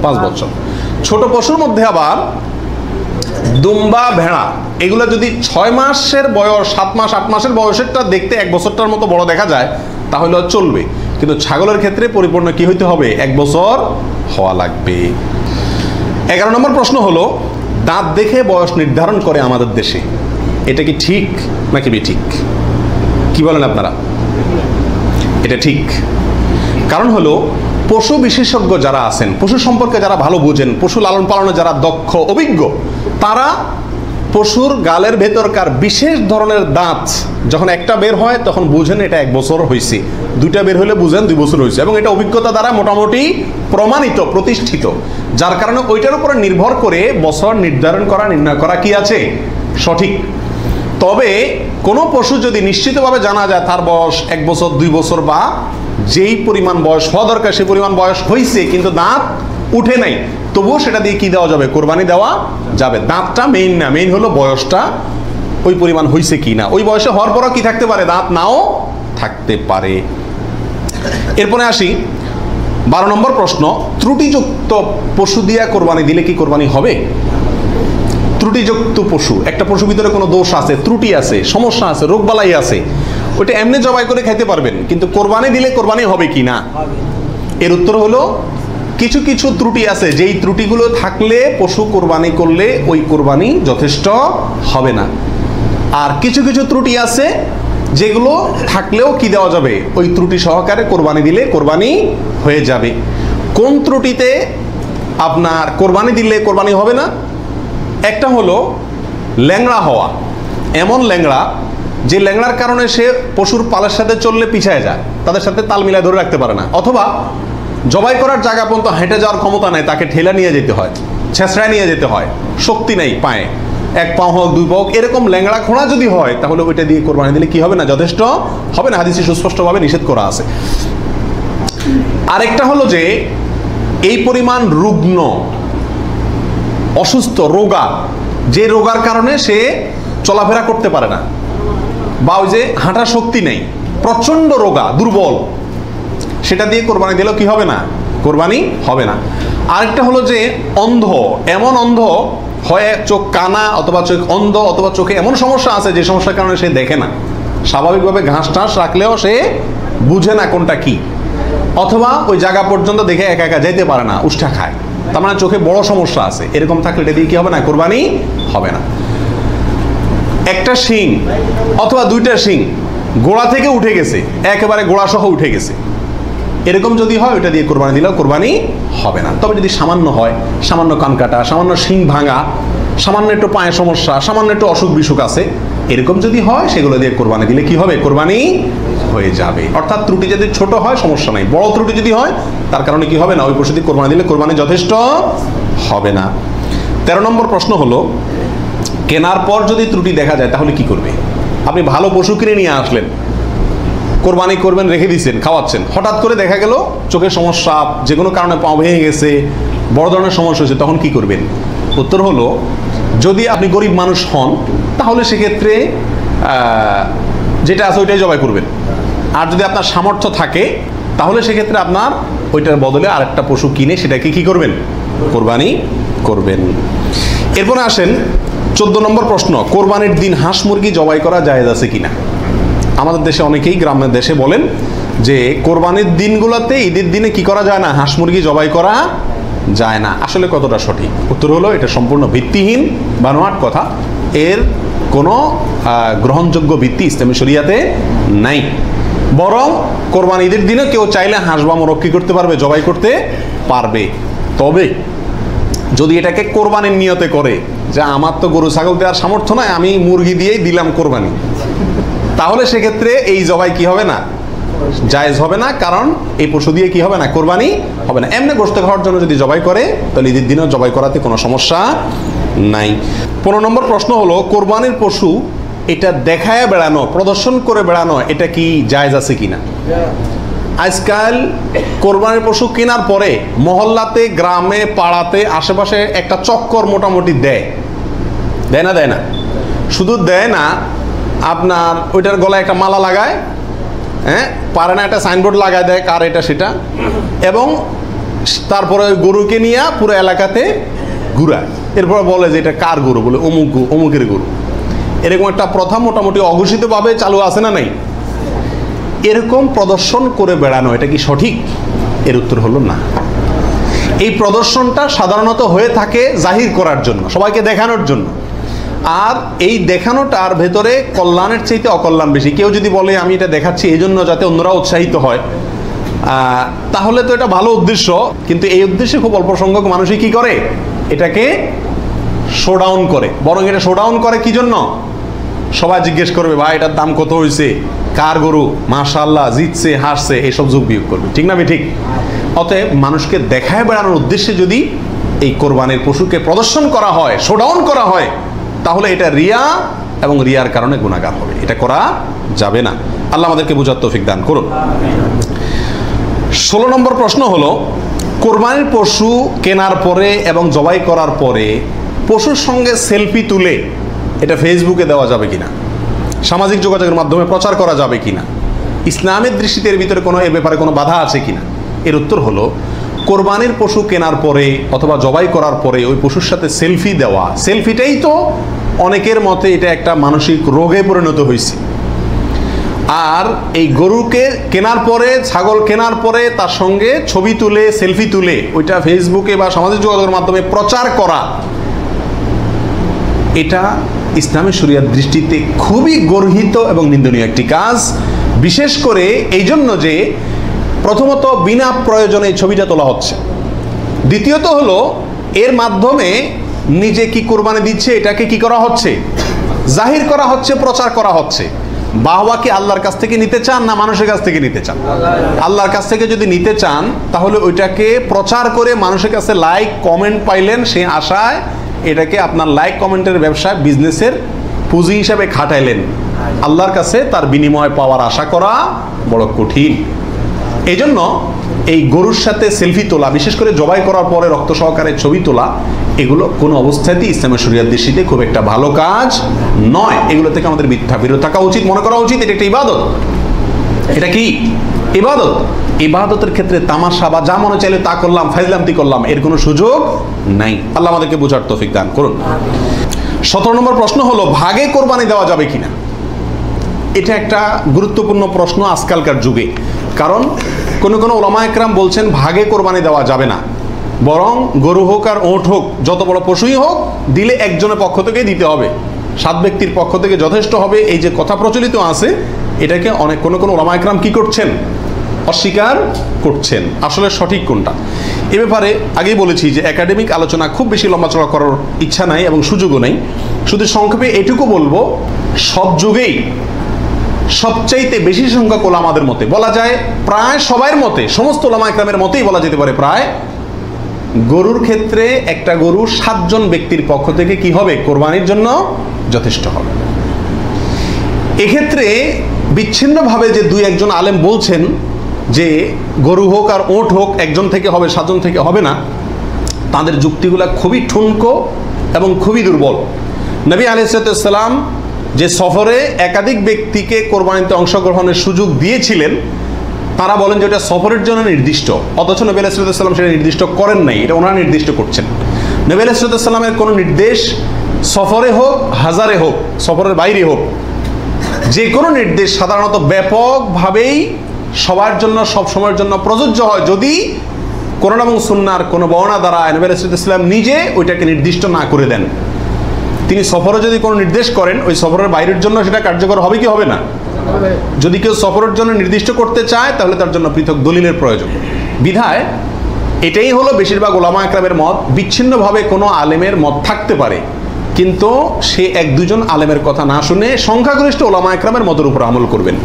5 বছর। ছোট পশুর মধ্যে আবার দুম্বা, ভেড়া এগুলো যদি 6 মাসের বয়স, 7 মাস, 8 মাসের বয়সেরটা দেখতে 1 বছরটার মতো বড় দেখা যায় তাহলে চলবে, কিন্তু ছাগলের ক্ষেত্রে পরিপূর্ণ কি হইতে হবে? 1 বছর হওয়া লাগবে। 11 নম্বর প্রশ্ন হলো, দাঁত দেখে বয়স নির্ধারণ করে আমাদের দেশে, এটা কি ঠিক নাকি বেঠিক? কি বলেন আপনারা? এটা ঠিক। কারণ হলো, পশু বিশেষজ্ঞ যারা আছেন, পশু সম্পর্কে যারা ভালো বুঝেন, পশু লালন পালনে যারা দক্ষ, অভিজ্ঞ, তারা পশুর গালের ভেতরকার বিশেষ ধরনের দাঁত যখন একটা বের হয় তখন বুঝেন এটা 1 বছর হয়েছে, 2টা বের হলে বুঝেন 2 বছর হয়েছে, এবং এটা অভিজ্ঞতা দ্বারা মোটামুটি প্রমাণিত, প্রতিষ্ঠিত, যার কারণে ওইটার উপরে নির্ভর করে বছর নির্ধারণ করা, নির্ণয় করা কি আছে? সঠিক। তবে কোনো পশু যদি নিশ্চিতভাবে জানা যায় তার বয়স 1 বছর, 2 বছর বা যেই পরিমাণ বয়স হওয়া দরকার সেই পরিমাণ বয়স হয়েছে কিন্তু দাঁত উঠে নাই, তবুও সেটা দিয়ে কি দেওয়া যাবে? কোরবানি দেওয়া যাবে। দাঁতটা মেইন না, মেইন হলো বয়সটা ওই পরিমাণ হয়েছে কি না। ওই বয়সে হওয়ার পরও কি থাকতে পারে? দাঁত নাও থাকতে পারে। এরপরে আসি 12 নম্বর প্রশ্ন, ত্রুটিযুক্ত পশু দিয়া কোরবানি দিলে কি কোরবানি হবে? ত্রুটিযুক্ত পশু, একটা পশুর ভিতরে কোনো দোষ আছে, ত্রুটি আছে, সমস্যা আছে, রোগবালাই আছে, ওইটা এমনি জবাই করে খাইতে পারবেন, কিন্তু কোরবানি দিলে কোরবানি হবে কি না? এর উত্তর হলো, কিছু কিছু ত্রুটি আছে, যেই ত্রুটিগুলো থাকলে পশু কোরবানি করলে ওই কোরবানি যথেষ্ট হবে না। আর কিছু কিছু ত্রুটি আছে যেগুলো থাকলেও কি দেওয়া যাবে? ওই ত্রুটি সহকারে কোরবানি দিলে কোরবানি হয়ে যাবে। কোন ত্রুটিতে আপনার কোরবানি দিলে কোরবানি হবে না? একটা হলো ল্যাংড়া হওয়া, এমন ল্যাংড়া যে ল্যাংড়ার কারণে সে পশুর পালের সাথে চললে পিছায় যায়, তাদের সাথে তাল মিলায় ধরে রাখতে পারে না, অথবা জবাই করার জায়গা পর্যন্ত হেঁটে যাওয়ার ক্ষমতা নাই, তাকে ঠেলা নিয়ে যেতে হয়, ছেঁচড়ায় নিয়ে যেতে হয়, শক্তি নেই পায়ে, 1 পা হোক 2 পা হোক, এরকম ল্যাংড়া খোঁড়া যদি হয় তাহলে ওইটা দিয়ে কোরবানি দিলে কি হবে না? যথেষ্ট হবে না, হাদিসে সুস্পষ্টভাবে নিষেধ করা আছে। আরেকটা হলো যে এই পরিমাণ রুগ্ন, অসুস্থ, রোগা, যে রোগার কারণে সে চলাফেরা করতে পারে না, বা ওই যে হাঁটার শক্তি নেই, প্রচণ্ড রোগা, দুর্বল, সেটা দিয়ে কোরবানি দিলেও কি হবে না? কোরবানি হবে না। আরেকটা হলো যে অন্ধ, এমন অন্ধ হয়, চোখ কানা অথবা চোখ অন্ধ, অথবা চোখে এমন সমস্যা আছে যে সমস্যার কারণে সে দেখে না, স্বাভাবিকভাবে ঘাস টাস রাখলেও সে বুঝে না কোনটা কি, অথবা ওই জায়গা পর্যন্ত দেখে একা একা যেতে পারে না, উষ্ঠা খায়, তার মানে চোখে বড় সমস্যা আছে, এরকম থাকলে এটা দিয়ে কি হবে না? কোরবানি হবে না। একটা শিং অথবা 2টা শিং গোড়া থেকে উঠে গেছে, একেবারে গোড়া সহ উঠে গেছে, এরকম যদি হয় ওইটা দিয়ে কোরবানি দিলেও কোরবানি হবে না। তবে যদি সামান্য হয়, সামান্য কান কাটা, সামান্য শিং ভাঙা, সামান্য একটু পায়ে সমস্যা, সামান্য একটু অসুখ বিসুখ আছে, এরকম যদি হয় সেগুলো দিয়ে কোরবানি দিলে কি হবে? কোরবানি হয়ে যাবে। অর্থাৎ ত্রুটি যদি ছোট হয় সমস্যা নাই, বড় ত্রুটি যদি হয় তার কারণে কি হবে না, ওই পশু দিয়ে কোরবানি দিলে কোরবানি যথেষ্ট হবে না। 13 নম্বর প্রশ্ন হলো, কেনার পর যদি ত্রুটি দেখা যায় তাহলে কি করবে? আপনি ভালো পশু কিনে নিয়ে আসলেন, কোরবানি করবেন, রেখে দিয়েছেন, খাওয়াচ্ছেন, হঠাৎ করে দেখা গেল চোখের সমস্যা, যে কোনো কারণে পা ভেঙে গেছে, বড় ধরনের সমস্যা হয়েছে, তখন কি করবেন? উত্তর হলো, যদি আপনি গরিব মানুষ হন তাহলে সেক্ষেত্রে যেটা আছে ওইটাই জবাই করবেন। আর যদি আপনার সামর্থ্য থাকে তাহলে সেক্ষেত্রে আপনার ওইটার বদলে আরেকটা পশু কিনে সেটাকে কি করবেন? কোরবানি করবেন। এরপরে আসেন 14 নম্বর প্রশ্ন, কোরবানির দিন হাঁস মুরগি জবাই করা জায়েজ আছে কিনা? আমাদের দেশে অনেকেই গ্রামের দেশে বলেন যে কোরবানির দিনগুলোতে, ঈদের দিনে কি করা যায় না? হাঁস মুরগি জবাই করা যায় না। আসলে কতটা সঠিক? উত্তর হলো, এটা সম্পূর্ণ ভিত্তিহীন বানোয়াট কথা। এর কোনো গ্রহণযোগ্য ভিত্তি ইসলামী শরিয়াতে নাই। বরং কোরবানি ঈদের দিনে কেউ চাইলে হাঁস বা মোরগ কি করতে পারবে? জবাই করতে পারবে। তবে যদি এটাকে কোরবানির নিয়তে করে যে আমার তো গরু ছাগল দেওয়ার সামর্থ্য নয়, আমি মুরগি দিয়েই দিলাম কোরবানি, তাহলে সেক্ষেত্রে এই জবাই কি হবে না? জায়েজ হবে না। কারণ এই পশু দিয়ে কি হবে না? কোরবানি হবে না। এমনি গোশত খাওয়ার জন্য যদি জবাই করে তাহলে ঈদের দিনেও জবাই করাতে কোনো সমস্যা নাই। 15 নম্বর প্রশ্ন হলো, কোরবানির পশু এটা দেখায় বেড়ানো, প্রদর্শন করে বেড়ানো, এটা কি জায়েজ আছে কিনা? আজকাল কোরবানির পশু কেনার পরে মহল্লাতে, গ্রামে, পাড়াতে, আশেপাশে একটা চক্কর মোটামুটি দেয় না? দেয় না? শুধু দেয় না, আপনার ওইটার গলায় একটা মালা লাগায়, হ্যাঁ, পারে না একটা সাইনবোর্ড লাগায় দেয় কার এটা সেটা, এবং তারপরে ওই গরুকে নিয়ে পুরো এলাকাতে ঘুরায়। এরপর বলে যে এটা কার গরু, বলে অমুকের গরু। এরকম একটা প্রথা মোটামুটি অঘোষিতভাবে চালু আছে না নাই? এরকম প্রদর্শন করে বেড়ানো এটা কি সঠিক? এর উত্তর হলো না। এই প্রদর্শনটা সাধারণত হয়ে থাকে জাহির করার জন্য, সবাইকে দেখানোর জন্য। আর এই দেখানোটার ভেতরে কল্যাণের চাইতে অকল্যাণ বেশি। কেউ যদি বলে আমি এটা দেখাচ্ছি এই জন্য যাতে অন্যরা উৎসাহিত হয়, তাহলে তো এটা ভালো উদ্দেশ্য, কিন্তু এই উদ্দেশ্যে খুব অল্প সংখ্যক মানুষই কি করে? এটাকে শোডাউন করে। বরং এটা শোডাউন করে কি জন্য? সবাই জিজ্ঞেস করবে, ভাই এটার দাম কত হয়েছে, কার গরু, মাশাআল্লাহ, জিতছে, হাসছে, এইসব যোগ বিয়োগ করবে। ঠিক না? ঠিক। অতএব মানুষকে দেখায় বেড়ানোর উদ্দেশ্যে যদি এই কোরবানির পশুকে প্রদর্শন করা হয়, শোডাউন করা হয়, তাহলে এটা রিয়া, এবং রিয়ার কারণে গুনাহগার হবে। এটা করা যাবে না। আল্লাহ আমাদেরকে বুঝার তৌফিক দান করুন। 16 নম্বর প্রশ্ন হলো, কোরবানির পশু কেনার পরে এবং জবাই করার পরে পশুর সঙ্গে সেলফি তুলে এটা ফেসবুকে দেওয়া যাবে কিনা, সামাজিক যোগাযোগের মাধ্যমে প্রচার করা যাবে কিনা, ইসলামের দৃষ্টিতে এর ভিতরে কোনো, এ ব্যাপারে কোনো বাধা আছে কিনা? এর উত্তর হলো, কোরবানির পশু কেনার পরে অথবা জবাই করার পরে ওই পশুর সাথে সেলফি দেওয়া, সেলফিটাই তো অনেকের মতে এটা একটা মানসিক রোগে পরিণত হয়েছে। আর এই গরুকে কেনার পরে, ছাগল কেনার পরে তার সঙ্গে ছবি তুলে, সেলফি তুলে ওইটা ফেসবুকে বা সামাজিক যোগাযোগের মাধ্যমে প্রচার করা, এটা ইসলামী শরিয়ার দৃষ্টিতে খুবই গর্হিত এবং নিন্দনীয় একটি কাজ। বিশেষ করে এই জন্য যে প্রথমত বিনা প্রয়োজনে এই ছবিটা তোলা হচ্ছে, দ্বিতীয়ত হলো এর মাধ্যমে নিজে কি কোরবানি দিচ্ছে এটাকে কি করা হচ্ছে? জাহির করা হচ্ছে, প্রচার করা হচ্ছে। বাহবা কি আল্লাহর কাছ থেকে নিতে চান না মানুষের কাছ থেকে নিতে চান? আল্লাহর কাছ থেকে যদি নিতে চান তাহলে ওইটাকে প্রচার করে মানুষের কাছে লাইক কমেন্ট পাইলেন, সেই আশায় এটাকে আপনার লাইক কমেন্টের ব্যবসায়, বিজনেসের পুঁজি হিসাবে খাটাইলেন। আল্লাহর কাছে তার বিনিময় পাওয়ার আশা করা বড় কঠিন। এই জন্য এই গরুর সাথে সেলফি তোলা, বিশেষ করে জবাই করার পরে রক্ত সহকারে ছবি তোলা, এগুলো কোনো অবস্থাতেই ইসলামের শরিয়ার দৃষ্টিতে খুব একটা ভালো কাজ নয়। এগুলো থেকে আমাদের বিরত থাকা উচিত, মনে করা উচিত এটা একটা ইবাদত। এটা কি ইবাদত? ইবাদতের ক্ষেত্রে তামাশা বা যা মনে চাইলে তা করলাম, ফাইজলামতি করলাম, এর কোনো সুযোগ নাই। আল্লাহ আমাদেরকে বোঝার তৌফিক দান করুন। 17 নম্বর প্রশ্ন হলো, ভাগে কোরবানি দেওয়া যাবে কিনা? এটা একটা গুরুত্বপূর্ণ প্রশ্ন আজকালকার যুগে। কারণ কোনো ওলামা একরাম বলছেন ভাগে কোরবানি দেওয়া যাবে না, বরং গরু হোক আর ওঁট হোক, যত বড় পশুই হোক, দিলে একজনের পক্ষ থেকে দিতে হবে, 7 ব্যক্তির পক্ষ থেকে যথেষ্ট হবে। এই যে কথা প্রচলিত আছে, এটাকে অনেক কোনো ওলামা একরাম কি করছেন, অস্বীকার করছেন। আসলে সঠিক কোনটা এ ব্যাপারে আগেই বলেছি যে একাডেমিক আলোচনা খুব বেশি লম্বাচড়া করার ইচ্ছা নাই এবং সুযোগও নেই। শুধু সংক্ষেপে এটুকু বলবো, সব যুগেই সবচাইতে বেশি সংখ্যক ওলামাদের মতে, বলা যায় প্রায় সবার মতে, সমস্ত ওলামা একরামের মতেই বলা যেতে পারে প্রায়, গরুর ক্ষেত্রে একটা গরু 7 জন ব্যক্তির পক্ষ থেকে কি হবে, কোরবানির জন্য যথেষ্ট হবে। এক্ষেত্রে বিচ্ছিন্নভাবে যে 2-1 আলেম বলছেন যে গরু হোক আর ওট হোক একজন থেকে হবে, 7 জন থেকে হবে না, তাদের যুক্তিগুলা খুবই ঠুনকো এবং খুবই দুর্বল। নবী আলাইহিস সালাম যে সফরে একাধিক ব্যক্তিকে কোরবানিতে অংশগ্রহণের সুযোগ দিয়েছিলেন, তারা বলেন যে এটা সফরের জন্য নির্দিষ্ট, অথচ নবী আলাইহিস সালাম সেটা নির্দিষ্ট করেন নাই, এটা ওনারা নির্দিষ্ট করছেন। নবী আলাইহিস সালামের কোনো নির্দেশ সফরে হোক, হাজারে হোক, সফরের বাইরে হোক, যে কোনো নির্দেশ সাধারণত ব্যাপকভাবেই সবার জন্য সব সময়ের জন্য প্রযোজ্য হয় যদি কোরআন এবং সুন্নাহর কোনো বর্ণনা দ্বারা নবী আলাইহিস সালাম নিজে ওইটাকে নির্দিষ্ট না করে দেন। তিনি সফরে যদি কোনো নির্দেশ করেন, ওই সফরের বাইরের জন্য সেটা কার্যকর হবে কি হবে না? যদি কেউ সফরের জন্য নির্দিষ্ট করতে চায় তাহলে তার জন্য পৃথক দলিলের প্রয়োজন। বিধায় এটাই হলো বেশিরভাগ ওলামা একরামের মত। বিচ্ছিন্নভাবে কোনো আলেমের মত থাকতে পারে, কিন্তু সে 1-2 জন আলেমের কথা না শুনে সংখ্যাগরিষ্ঠ ওলামা একরামের মতের উপর আমল করবেন।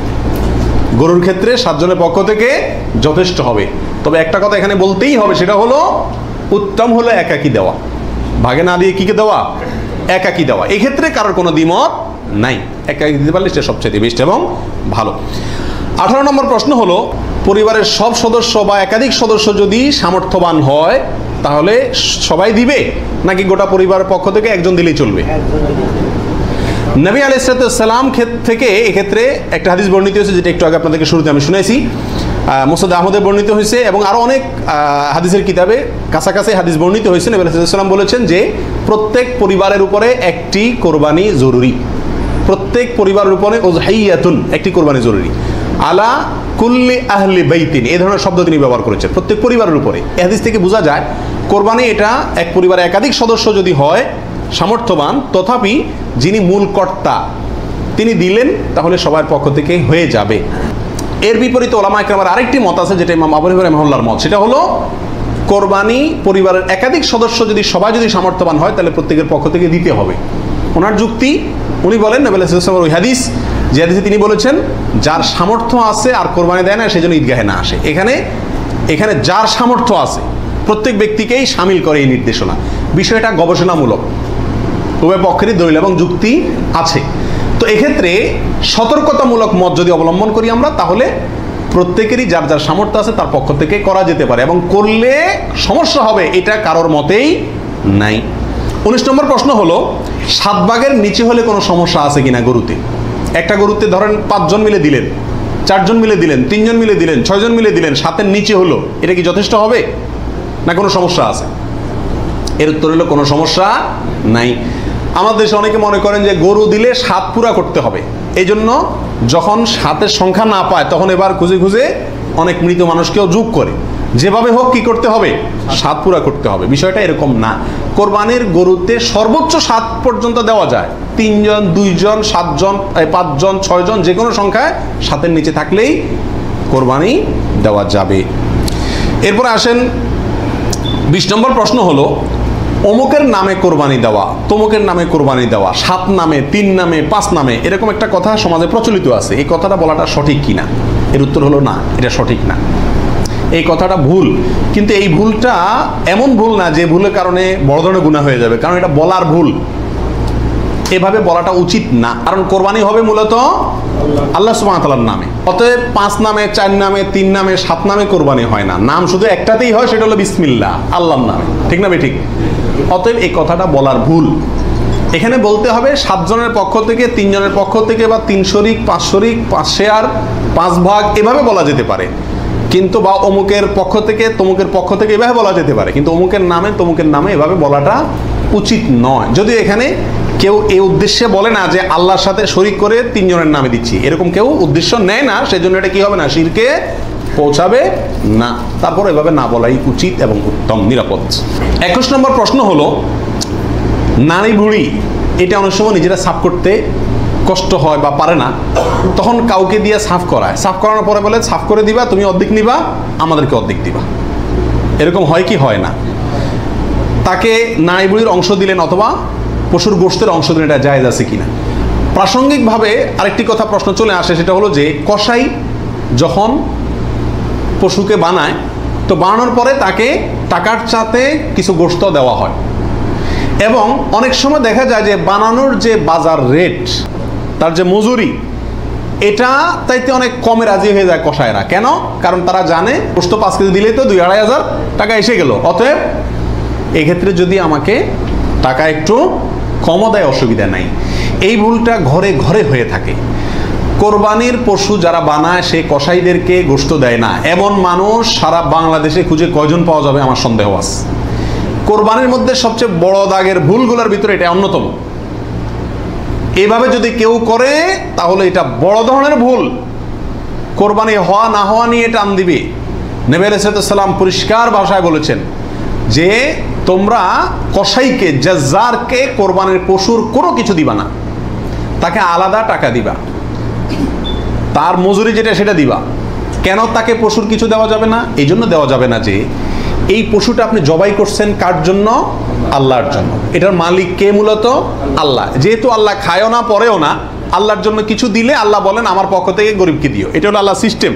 গরুর ক্ষেত্রে 7 জনের পক্ষ থেকে যথেষ্ট হবে। তবে একটা কথা এখানে বলতেই হবে, সেটা হলো উত্তম হলো একাকি দেওয়া, ভাগে না দিয়ে কিকে দেওয়া, একাকি দেওয়া। এক্ষেত্রে কারোর কোনো দ্বিমত নাই, একাকি দিতে পারলে সেটা সবচেয়ে বেস্ট এবং ভালো। 18 নম্বর প্রশ্ন হলো, পরিবারের সব সদস্য বা একাধিক সদস্য যদি সামর্থ্যবান হয় তাহলে সবাই দিবে, নাকি গোটা পরিবারের পক্ষ থেকে একজন দিলেই চলবে? নবী আলাইহিস সালাম থেকে এক্ষেত্রে একটা হাদিস বর্ণিত হয়েছে, যেটা একটু আগে আপনাদেরকে শুরুতে আমি শুনেছি, মুসনাদ আহমদে বর্ণিত হয়েছে এবং আরও অনেক হাদিসের কিতাবে কাছাকাছি হাদিস বর্ণিত হয়েছে। নবী আলাইহিস সালাম বলেছেন যে প্রত্যেক পরিবারের উপরে একটি কোরবানি জরুরি, প্রত্যেক পরিবারের উপরে উযহিয়াতুন, একটি কোরবানি জরুরি, আলা কুল্লি আহলি বাইতিন, এই ধরনের শব্দ তিনি ব্যবহার করেছেন, প্রত্যেক পরিবারের উপরে। এই হাদিস থেকে বোঝা যায় কোরবানি এটা এক পরিবারে একাধিক সদস্য যদি হয় সামর্থ্যবান, তথাপি যিনি মূল কর্তা তিনি দিলেন তাহলে সবার পক্ষ থেকে হয়ে যাবে। এর বিপরীতে ওলামা একরামের আরেকটি মত আছে, যেটা ইমাম আবু হানিফা রাহিমাহুল্লাহর মত, সেটা হলো কোরবানি পরিবারের একাধিক সদস্য যদি সবাই যদি সামর্থ্যবান হয় তাহলে প্রত্যেকের পক্ষ থেকে দিতে হবে। ওনার যুক্তি, উনি বলেন নবী আলাইহিস সালামের ওই হাদিস, যে হাদিসে তিনি বলেছেন যার সামর্থ্য আছে আর কোরবানি দেয় না সেজন্য ঈদগাহে না আসে। এখানে যার সামর্থ্য আছে প্রত্যেক ব্যক্তিকেই শামিল করে এই নির্দেশনা। বিষয়টা গবেষণামূলক, উভয় পক্ষেরই দলিল এবং যুক্তি আছে। তো এক্ষেত্রে সতর্কতামূলক মত যদি অবলম্বন করি আমরা, তাহলে প্রত্যেকেরই যার যার সামর্থ্য আছে তার পক্ষ থেকে করা যেতে পারে, এবং করলে সমস্যা হবে এটা কারোর মতেই নাই। 19 নম্বর প্রশ্ন হলো, 7 ভাগের নিচে হলে কোনো সমস্যা আছে কিনা গরুতে? একটা গরুতে ধরেন 5 জন মিলে দিলেন, 4 জন মিলে দিলেন, 3 জন মিলে দিলেন, 6 জন মিলে দিলেন, 7-এর নিচে হলো, এটা কি যথেষ্ট হবে না কোনো সমস্যা আছে? এর উত্তর হলো কোনো সমস্যা নাই। আমাদের দেশে অনেকে মনে করেন যে গরু দিলে 7 পুরা করতে হবে, এই জন্য যখন 7-এর সংখ্যা না পায় তখন এবার খুঁজে খুঁজে অনেক মৃত মানুষকেও যোগ করে, যেভাবে হোক কি করতে হবে, 7 পুরা করতে হবে। বিষয়টা এরকম না। কোরবানির গরুতে সর্বোচ্চ 7 পর্যন্ত দেওয়া যায়, 3 জন, 2 জন, 7 জন, 5 জন, 6 জন, যে কোনো সংখ্যায় 7-এর নিচে থাকলেই কোরবানি দেওয়া যাবে। এরপরে আসেন 20 নম্বর প্রশ্ন হলো, অমুকের নামে কোরবানি দেওয়া, তমুকের নামে কোরবানি দেওয়া, 7 নামে, 3 নামে, 5 নামে, এরকম একটা কথা সমাজে প্রচলিত আছে। এই কথাটা বলাটা সঠিক কিনা? এর উত্তর হলো না, এটা সঠিক না, এই কথাটা ভুল। কিন্তু এই ভুলটা এমন ভুল না যে ভুলের কারণে বড় ধরনের গুনাহ হয়ে যাবে, কারণ এটা বলার ভুল, এভাবে বলাটা উচিত না। কারণ কোরবানি হবে মূলত আল্লাহ সুবহানাহু ওয়া তাআলার নামে, অতএব 5 নামে, 4 নামে, 3 নামে, 7 নামে কোরবানি হয় না। নাম শুধু একটাতেই হয়, সেটা হলো বিসমিল্লাহ, আল্লাহর নামে, ঠিক না? ঠিক। অতএব এই কথাটা বলার ভুল। এখানে বলতে হবে 7 জনের পক্ষ থেকে, 3 জনের পক্ষ থেকে, বা 3 শরিক, 5 শরিক, 5 শেয়ার, 5 ভাগ, এভাবে বলা যেতে পারে। কিন্তু বা অমুকের পক্ষ থেকে, তমুকের পক্ষ থেকে, এভাবে বলা যেতে পারে, কিন্তু অমুকের নামে, তমুকের নামে এভাবে বলাটা উচিত নয়। যদিও এখানে কেউ এই উদ্দেশ্যে বলে না যে আল্লাহর সাথে শরিক করে 3 জনের নামে দিচ্ছি, এরকম কেউ উদ্দেশ্য নেয় না, সেজন্য এটা কি হবে না, শিরকে পৌঁছাবে না। তারপর এভাবে না বলাই উচিত এবং উত্তম, নিরাপদ। 21 নম্বর প্রশ্ন হলো, নারী বুড়ি এটা অনেক সময় নিজেরা সাফ করতে কষ্ট হয় বা পারে না, তখন কাউকে দিয়ে সাফ করায়, সাফ করানোর পরে বলে সাফ করে দিবা, তুমি অর্ধেক নিবা, আমাদেরকে অর্ধেক দিবা। এরকম হয় কি হয় না? তাকে নারী বুড়ির অংশ দিলেন অথবা পশুর গোশতের অংশ দিলেন, এটা জায়েজ আছে কিনা? প্রাসঙ্গিকভাবে আরেকটি কথা প্রশ্ন চলে আসে, সেটা হলো যে কসাই যখন পশুকে বানায়, তো বানানোর পরে তাকে টাকার সাথে কিছু গোশত দেওয়া হয়, এবং অনেক সময় দেখা যায় যে বানানোর যে বাজার রেট, তার যে মজুরি, এটা তাইতে অনেক কমে রাজি হয়ে যায় কসাইরা। কেন? কারণ তারা জানে গোশত 5 কেজি দিলেই তো 2-2.5 টাকা এসে গেল, অতএব এক্ষেত্রে যদি আমাকে টাকা একটু কমও দেয় অসুবিধা নাই। এই ভুলটা ঘরে ঘরে হয়ে থাকে। কোরবানির পশু যারা বানায় সে কসাইদেরকে গোশত দেয় না, এমন মানুষ সারা বাংলাদেশে খুঁজে কয়জন পাওয়া যাবে আমার সন্দেহ আছে। কোরবানির মধ্যে সবচেয়ে বড় দাগের ভুলগুলোর ভিতরে এটা অন্যতম। এভাবে যদি কেউ করে তাহলে এটা বড় ধরনের ভুল। কোরবানি হওয়া না হওয়া নিয়ে টান দিবে। নবী আলাইহিস সালাম পরিষ্কার ভাষায় বলেছেন যে তোমরা কসাইকে, জাজ্জারকে কোরবানির পশুর কোনো কিছু দিবা না, তাকে আলাদা টাকা দিবা, তার মজুরি যেটা সেটা দিবা। কেন তাকে পশুর কিছু দেওয়া যাবে না? এই জন্য দেওয়া যাবে না যে এই পশুটা আপনি জবাই করছেন কার জন্য? আল্লাহর জন্য। এটার মালিক কে? মূলত আল্লাহ। যেহেতু আল্লাহ খায়ও না পরেও না, আল্লাহর জন্য কিছু দিলে আল্লাহ বলেন আমার পক্ষ থেকে গরিবকে দিও। এটা হলো আল্লাহ সিস্টেম।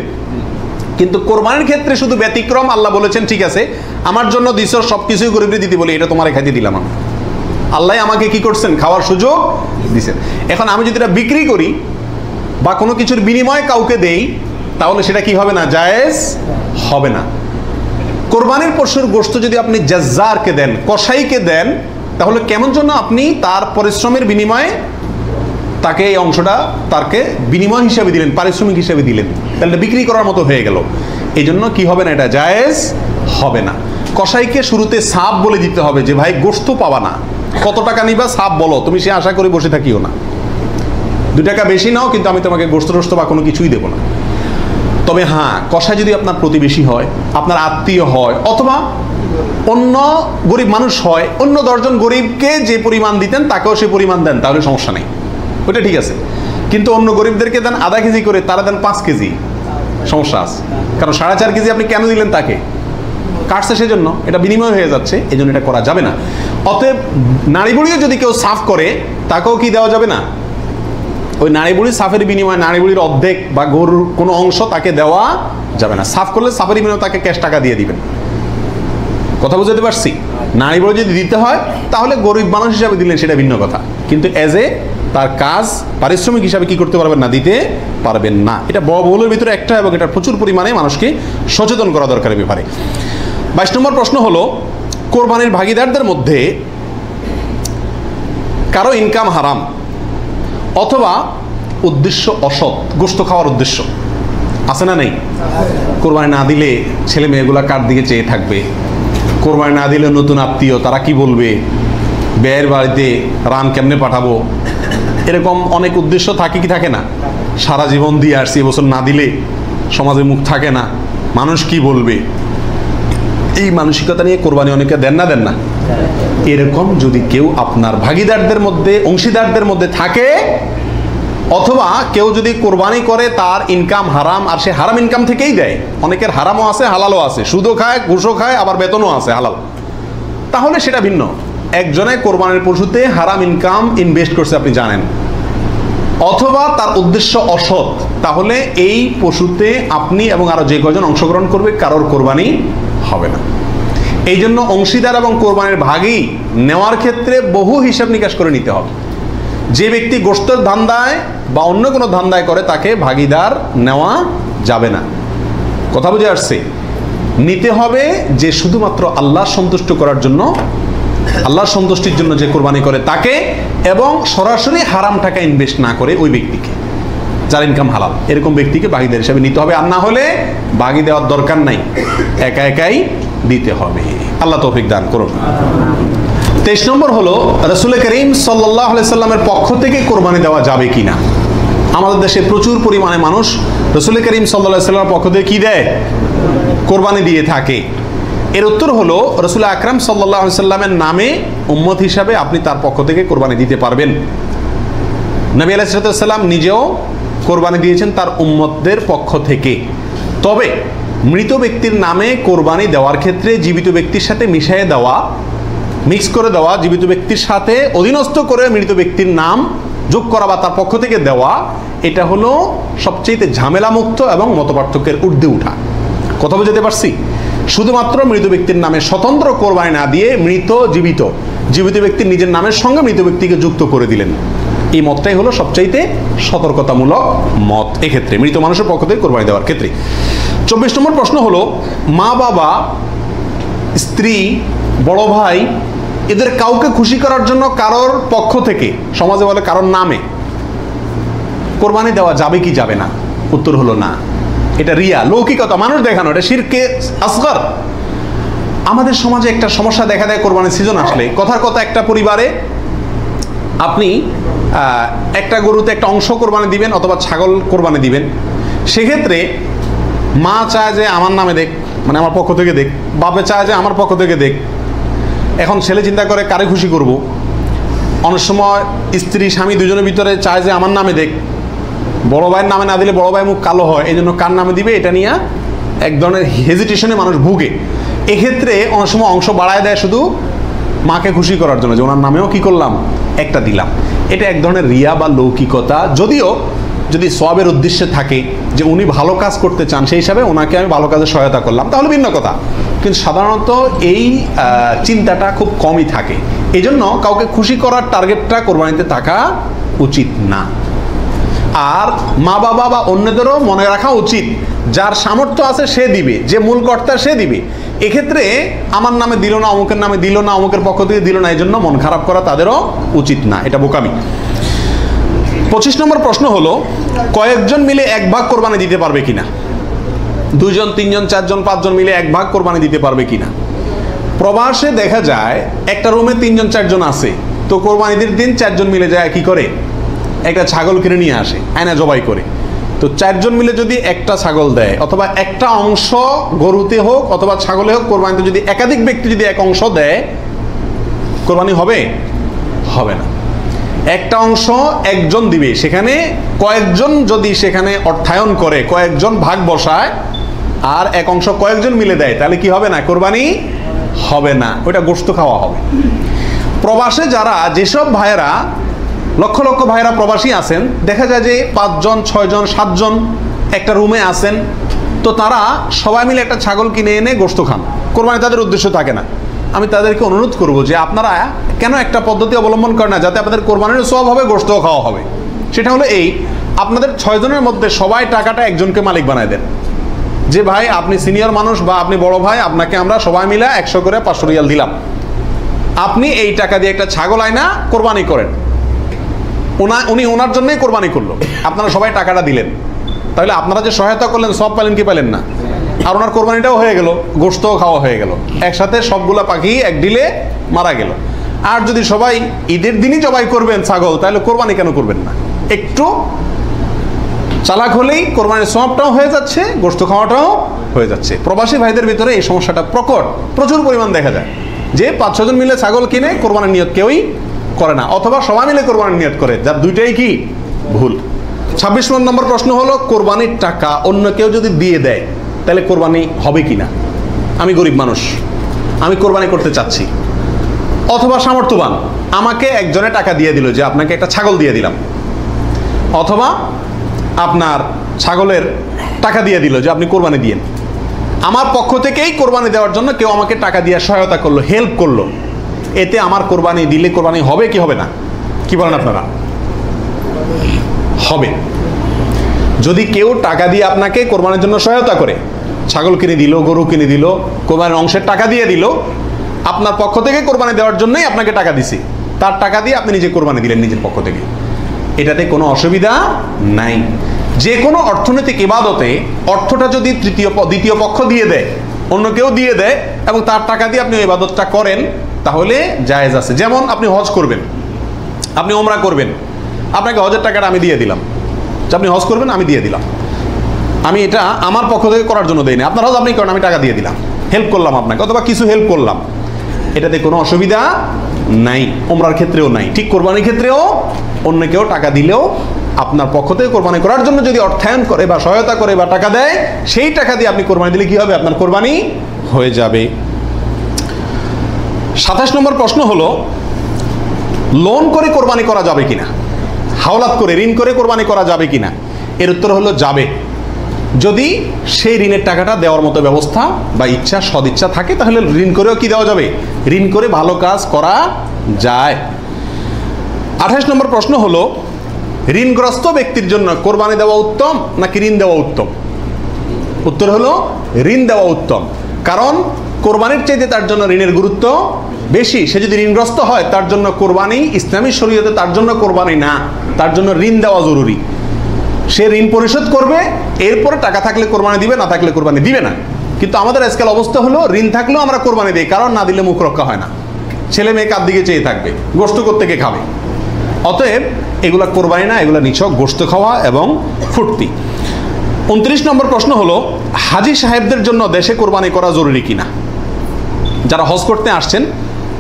কিন্তু কোরবানির ক্ষেত্রে শুধু ব্যতিক্রম, আল্লাহ বলেছেন ঠিক আছে আমার জন্য দিছ, সব কিছুই গরিবকে দিতে বলি, এটা তোমার খাইতে দিলাম আমি। আল্লাহ আমাকে কি করছেন? খাওয়ার সুযোগ দিছেন। এখন আমি যদি এটা বিক্রি করি বা কোনো কিছুর বিনিময়ে কাউকে দেই, তাহলে সেটা কি হবে না? জায়েজ হবে না। কোরবানির পশুর গোশত যদি আপনি জাজ্জারকে দেন, কসাইকে দেন, তাহলে কেমন জন্য আপনি তার পরিশ্রমের বিনিময়ে তাকে এই অংশটা তাকে বিনিময় হিসাবে দিলেন, পারিশ্রমিক হিসাবে দিলেন, তাহলে বিক্রি করার মতো হয়ে গেল। এই জন্য কি হবে না? এটা জায়েজ হবে না। কসাইকে শুরুতে সাপ বলে দিতে হবে যে ভাই গোশত পাবা না, কত টাকা নিবা সাপ বলো, তুমি সে আশা করে বসে থাকিও না, 2 টাকা বেশি নাও, কিন্তু আমি তোমাকে গোশত টোস্ত বা কোনো কিছুই দেবো না। তবে হ্যাঁ, কসাই যদি আপনার প্রতিবেশী হয়, আপনার আত্মীয় হয়, অথবা অন্য গরিব মানুষ হয়, অন্য 10 জন গরিবকে যে পরিমাণ দিতেন তাকেও সে পরিমাণ দেন, তাহলে সমস্যা নেই, ওটা ঠিক আছে। কিন্তু অন্য গরিবদেরকে দেন আধা কেজি করে, তারা দেন 5 কেজি, সমস্যা আছে। কারণ 4.5 কেজি আপনি কেন দিলেন তাকে? কাটছে সেজন্য, এটা বিনিময় হয়ে যাচ্ছে, এই জন্য এটা করা যাবে না। অতএব নারী বুড়িও যদি কেউ সাফ করে, তাকেও কি দেওয়া যাবে না? ওই নারী বুড়ির সাফের বিনিময়ে নারী বুড়ির অর্ধেক বা গরুর কোনো অংশ তাকে দেওয়া যাবে না। সাফ করলে সাফের বিনিময়ে তাকে ক্যাশ টাকা দিয়ে দিবেন। কথা বুঝতে পারছি? নারী বুড়ি যদি দিতে হয় তাহলে গরিব মানুষ হিসাবে দিলেন, সেটা ভিন্ন কথা, কিন্তু এজ এ তার কাজ পারিশ্রমিক হিসাবে কি করতে পারবেন না? দিতে পারবেন না। এটা বড় ভুলের ভিতরে একটা, এবং এটা প্রচুর পরিমাণে মানুষকে সচেতন করা দরকার ব্যাপারে। 22 নম্বর প্রশ্ন হলো, কোরবানির ভাগিদারদের মধ্যে কারো ইনকাম হারাম অথবা উদ্দেশ্য অসৎ, গোশত খাওয়ার উদ্দেশ্য আছে না নেই? কোরবানি না দিলে ছেলে মেয়েগুলা কার দিকে চেয়ে থাকবে, কোরবানি না দিলে নতুন আত্মীয় তারা কি বলবে, ব্যয়ের বাড়িতে রান কেমনে পাঠাবো, এরকম অনেক উদ্দেশ্য থাকে কি থাকে না? সারা জীবন দিয়ে আসছি, এবছর না দিলে সমাজে মুখ থাকে না, মানুষ কি বলবে, এই মানসিকতা নিয়ে কোরবানি অনেকে দেন না? এরকম যদি কেউ আপনার ভাগিদারদের মধ্যে, অংশীদারদের মধ্যে থাকে, অথবা কেউ যদি কোরবানি করে তার ইনকাম হারাম, আর সে হারাম ইনকাম থেকেই দেয়, অনেকের হারামও আছে হালালও আছে, সুদও খায় ঘুষও খায়, আবার বেতনও আছে হালাল, তাহলে সেটা ভিন্ন। একজনে কোরবানির পশুতে হারাম ইনকাম ইনভেস্ট করছে আপনি জানেন, অথবা তার উদ্দেশ্য অসৎ, তাহলে এই পশুতে আপনি এবং আরো যে কয়জন অংশগ্রহণ করবে কারোর কোরবানি হবে না। এই জন্য অংশীদার এবং কোরবানির ভাগী নেওয়ার ক্ষেত্রে বহু হিসাব নিকাশ করে নিতে হবে। যে ব্যক্তি গোশতের ধান্দায় বা অন্য কোনো ধান্দায় করে তাকে ভাগীদার নেওয়া যাবে না। কথা বুঝে আসছে? নিতে হবে যে শুধুমাত্র আল্লাহ সন্তুষ্ট করার জন্য, আল্লাহর সন্তুষ্টির জন্য যে কোরবানি করে তাকে, এবং সরাসরি হারাম টাকা ইনভেস্ট না করে ওই ব্যক্তিকে, যার ইনকাম হালাল, এরকম ব্যক্তিকে ভাগীদার হিসাবে নিতে হবে। আর না হলে ভাগী দেওয়ার দরকার নাই, একা একাই দিতে হবে। আল্লাহ তৌফিক দান করুন। 23 নম্বর হলো, রাসূল করিম সাল্লাল্লাহু আলাইহি সাল্লামের পক্ষ থেকে কোরবানি দেওয়া যাবে কিনা। আমাদের দেশে প্রচুর পরিমাণে মানুষ রাসূল করিম সাল্লাল্লাহু আলাইহি সাল্লামের পক্ষ থেকে কি দেয়? কোরবানি দিয়ে থাকে। এর উত্তর হলো, রাসূল আকরাম সাল্লাল্লাহু আলাইহি সাল্লামের নামে উম্মত হিসাবে আপনি তার পক্ষ থেকে কোরবানি দিতে পারবেন। নবী আলাইহিস সালাম নিজেও কোরবানি দিয়েছেন তার উম্মতদের পক্ষ থেকে। তবে মৃত ব্যক্তির নামে কোরবানি দেওয়ার ক্ষেত্রে জীবিত ব্যক্তির সাথে মিশিয়ে দেওয়া, মিক্স করে দেওয়া, জীবিত ব্যক্তির সাথে অধীনস্থ করে মৃত ব্যক্তির নাম যোগ করা বা তার পক্ষ থেকে দেওয়া, এটা হলো সবচেয়ে ঝামেলামুক্ত এবং মতপার্থক্যের ঊর্ধ্বে উঠা। কথা বুঝতে পারছি? শুধুমাত্র মৃত ব্যক্তির নামে স্বতন্ত্র কোরবানি না দিয়ে জীবিত ব্যক্তির নিজের নামের সঙ্গে মৃত ব্যক্তিকে যুক্ত করে দিলেন, এই মতটাই হলো সবচাইতে সতর্কতামূলক মত এক্ষেত্রে মৃত মানুষের পক্ষ থেকে কোরবানি দেওয়ার ক্ষেত্রে। 24 নম্বর প্রশ্ন হলো, মা বাবা, স্ত্রী, বড় ভাই, এদের কাউকে খুশি করার জন্য কারোর পক্ষ থেকে, সমাজে বলে কারোর নামে কোরবানি দেওয়া যাবে কি যাবে না? উত্তর হলো না। এটা রিয়া, লৌকিকতা, মানুষ দেখানো, এটা শিরকে আসগর। আমাদের সমাজে একটা সমস্যা দেখা দেয় কোরবানির সিজন আসলে। কথার কথা, একটা পরিবারে আপনি একটা গরুতে একটা অংশ কোরবানি দিবেন অথবা ছাগল কোরবানি দিবেন, সেক্ষেত্রে মা চায় যে আমার নামে দেখ, মানে আমার পক্ষ থেকে দেখ, বাপে চায় যে আমার পক্ষ থেকে দেখ। এখন ছেলে চিন্তা করে কারে খুশি করব। অনেক সময় স্ত্রী স্বামী দুজনের ভিতরে চায় যে আমার নামে দেখ, বড় ভাইয়ের নামে না দিলে বড় ভাই মুখ কালো হয়, এই জন্য কার নামে দিবে এটা নিয়ে এক ধরনের হেজিটেশনে মানুষ ভুগে। এক্ষেত্রে অনেক সময় অংশ বাড়ায় দেয় শুধু মাকে খুশি করার জন্য, যে ওনার নামেও কি করলাম, একটা দিলাম। এটা এক ধরনের রিয়া বা লৌকিকতা। যদিও যদি সওয়াবের উদ্দেশ্যে থাকে যে উনি ভালো কাজ করতে চান, সেই হিসাবে ওনাকে আমি ভালো কাজে সহায়তা করলাম, তাহলে ভিন্ন কথা। কিন্তু সাধারণত এই চিন্তাটা খুব কমই থাকে। এই জন্য কাউকে খুশি করার টার্গেটটা কোরবানিতে থাকা উচিত না। আর মা বাবা বা অন্যদেরও মনে রাখা উচিত, যার সামর্থ্য আছে সে দিবে, যে মূল কর্তা সে দিবে। এক্ষেত্রে আমার নামে দিল না, অমুকের নামে দিল না, অমুকের পক্ষ থেকে দিল না, এই জন্য মন খারাপ করা তাদেরও উচিত না, এটা বোকামি। 25 নম্বর প্রশ্ন হলো, কয়েকজন মিলে এক ভাগ কোরবানি দিতে পারবে কিনা? 2 জন, 3 জন, 4 জন, 5 জন মিলে এক ভাগ কোরবানি দিতে পারবে কিনা? প্রবাসে দেখা যায় একটা রুমে 3 জন 4 জন আছে, তো কোরবানিদের দিন 4 জন মিলে যায় কি করে, একটা ছাগল কিনে নিয়ে আসে, আয়না জবাই করে। তো 4 জন মিলে যদি একটা ছাগল দেয়, অথবা একটা অংশ গরুতে হোক অথবা ছাগলে হোক, কোরবানিতে যদি একাধিক ব্যক্তি যদি এক অংশ দেয়, কোরবানি হবে? হবে না। একটা অংশ একজন দিবে, সেখানে কয়েকজন যদি সেখানে অর্থায়ন করে, কয়েকজন ভাগ বসায়, আর এক অংশ কয়েকজন মিলে দেয়, তাহলে কি হবে না? কোরবানি হবে না, ওটা গোশত খাওয়া হবে। প্রবাসে যারা, যেসব ভাইয়েরা, লক্ষ লক্ষ ভাইয়েরা প্রবাসী আছেন, দেখা যায় যে 5 জন, 6 জন, 7 জন একটা রুমে আছেন, তো তারা সবাই মিলে একটা ছাগল কিনে এনে গোশত খান, কোরবানি তাদের উদ্দেশ্য থাকে না। আমি তাদেরকে অনুরোধ করব যে আপনারা কেন একটা পদ্ধতি অবলম্বন করেন না, যাতে আপনাদের কোরবানির সওয়াব হবে, গোশতও খাওয়া হবে। সেটা হলো এই, আপনাদের 6 জনের মধ্যে সবাই টাকাটা একজনকে মালিক বানায় দেন, যে ভাই আপনি সিনিয়র মানুষ বা আপনি বড় ভাই, আপনাকে আমরা সবাই মিলে 100 করে 500 রিয়াল দিলাম, আপনি এই টাকা দিয়ে একটা ছাগল আয়না কোরবানি করেন। উনি ওনার জন্যই কোরবানি করলো, আপনারা সবাই টাকাটা দিলেন, তাহলে আপনারা যে সহায়তা করলেন সব পেলেন কি পেলেন না? আর ওনার কোরবানিটাও হয়ে গেল, গোশতও খাওয়া হয়ে গেল, একসাথে সবগুলা পাখি এক ডিলে মারা গেল। আর যদি সবাই ঈদের দিনই জবাই করবেন ছাগল, তাহলে কোরবানি কেন করবেন না? একটু চালাক হলেই কোরবানির সওয়াবটাও হয়ে যাচ্ছে, গোশত খাওয়াটাও হয়ে যাচ্ছে। প্রবাসী ভাইদের ভিতরে এই সমস্যাটা প্রচুর পরিমাণ দেখা যায়, যে 5-6 জন মিলে ছাগল কিনে কোরবানির নিয়ত কেউই করে না, অথবা সবাই মিলে কোরবানির নিয়ত করে, যার দুইটাই কি ভুল। 26 নম্বর প্রশ্ন হলো, কোরবানির টাকা অন্য কেউ যদি দিয়ে দেয়, তাহলে কোরবানি হবে কি না? আমি গরিব মানুষ, আমি কোরবানি করতে চাচ্ছি, অথবা সামর্থ্যবান, আমাকে একজনে টাকা দিয়ে দিল যে আপনাকে একটা ছাগল দিয়ে দিলাম, অথবা আপনার ছাগলের টাকা দিয়ে দিল যে আপনি কোরবানি দিয়েন। আমার পক্ষ থেকেই কোরবানি দেওয়ার জন্য কেউ আমাকে টাকা দিয়ে সহায়তা করলো, হেল্প করলো, এতে আমার কোরবানি দিলে কোরবানি হবে কি হবে না? কি বলেন আপনারা? হবে। যদি কেউ টাকা দিয়ে আপনাকে কোরবানির জন্য সহায়তা করে, ছাগল কিনে দিল, গরু কিনে দিল, কোরবানির অংশের টাকা দিয়ে দিল, আপনার পক্ষ থেকে কোরবানি দেওয়ার জন্যই আপনাকে টাকা দিছে, তার টাকা দিয়ে আপনি নিজে কোরবানি দিলেন নিজের পক্ষ থেকে, এটাতে কোনো অসুবিধা নাই। যে কোনো অর্থনৈতিক ইবাদতে অর্থটা যদি দ্বিতীয় পক্ষ দিয়ে দেয়, অন্য কেউ দিয়ে দেয়, এবং তার টাকা দিয়ে আপনি ইবাদতটা করেন, তাহলে জায়েজ আছে। যেমন আপনি হজ করবেন, আপনি ওমরা করবেন, আপনাকে হজের টাকাটা আমি দিয়ে দিলাম, যে আপনি হজ করবেন আমি দিয়ে দিলাম, আমি এটা আমার পক্ষ থেকে করার জন্য দেই না, আপনার হজ আপনি করেন, আমি টাকা দিয়ে দিলাম, হেল্প করলাম আপনাকে, অথবা কিছু হেল্প করলাম, এটাতে কোনো অসুবিধা নাই। ওমরার ক্ষেত্রেও নাই, ঠিক কোরবানির ক্ষেত্রেও অন্য কেউ টাকা দিলেও আপনার পক্ষ থেকে কোরবানি করার জন্য যদি অর্থায়ন করে বা সহায়তা করে বা টাকা দেয়, সেই টাকা দিয়ে আপনি কোরবানি দিলে কি হবে? আপনার কোরবানি হয়ে যাবে। 27 নম্বর প্রশ্ন হলো, লোন করে কোরবানি করা যাবে কিনা? হাওলাত করে, ঋণ করে কোরবানি করা যাবে কিনা? এর উত্তর হলো যাবে, যদি সেই ঋণের টাকাটা দেওয়ার মতো ব্যবস্থা বা ইচ্ছা, সদিচ্ছা থাকে, তাহলে ঋণ করেও কি দেওয়া যাবে? ঋণ করে ভালো কাজ করা যায়। 28 নম্বর প্রশ্ন হলো, ঋণগ্রস্ত ব্যক্তির জন্য কোরবানি দেওয়া উত্তম নাকি ঋণ দেওয়া উত্তম? উত্তর হলো ঋণ দেওয়া উত্তম, কারণ কোরবানির চাইতে তার জন্য ঋণের গুরুত্ব বেশি। সে যদি ঋণগ্রস্ত হয়, তার জন্য কোরবানি ইসলামী শরীয়তে তার জন্য কোরবানি না, তার জন্য ঋণ দেওয়া জরুরি। সে ঋণ পরিশোধ করবে, এরপরে টাকা থাকলে কোরবানি দিবে, না থাকলে কোরবানি দিবে না। কিন্তু আমাদের আজকাল অবস্থা হলো, ঋণ থাকলেও আমরা কোরবানি দিই, কারণ না দিলে মুখ রক্ষা হয় না, ছেলে মেয়ে কার দিকে চেয়ে থাকবে, গোশত কোত্থেকে খাবে। অতএব এগুলা কোরবানি না, এগুলা নিছক গোশত খাওয়া এবং ফুর্তি। 29 নম্বর প্রশ্ন হলো, হাজি সাহেবদের জন্য দেশে কোরবানি করা জরুরি কিনা? যারা হজ করতে আসছেন,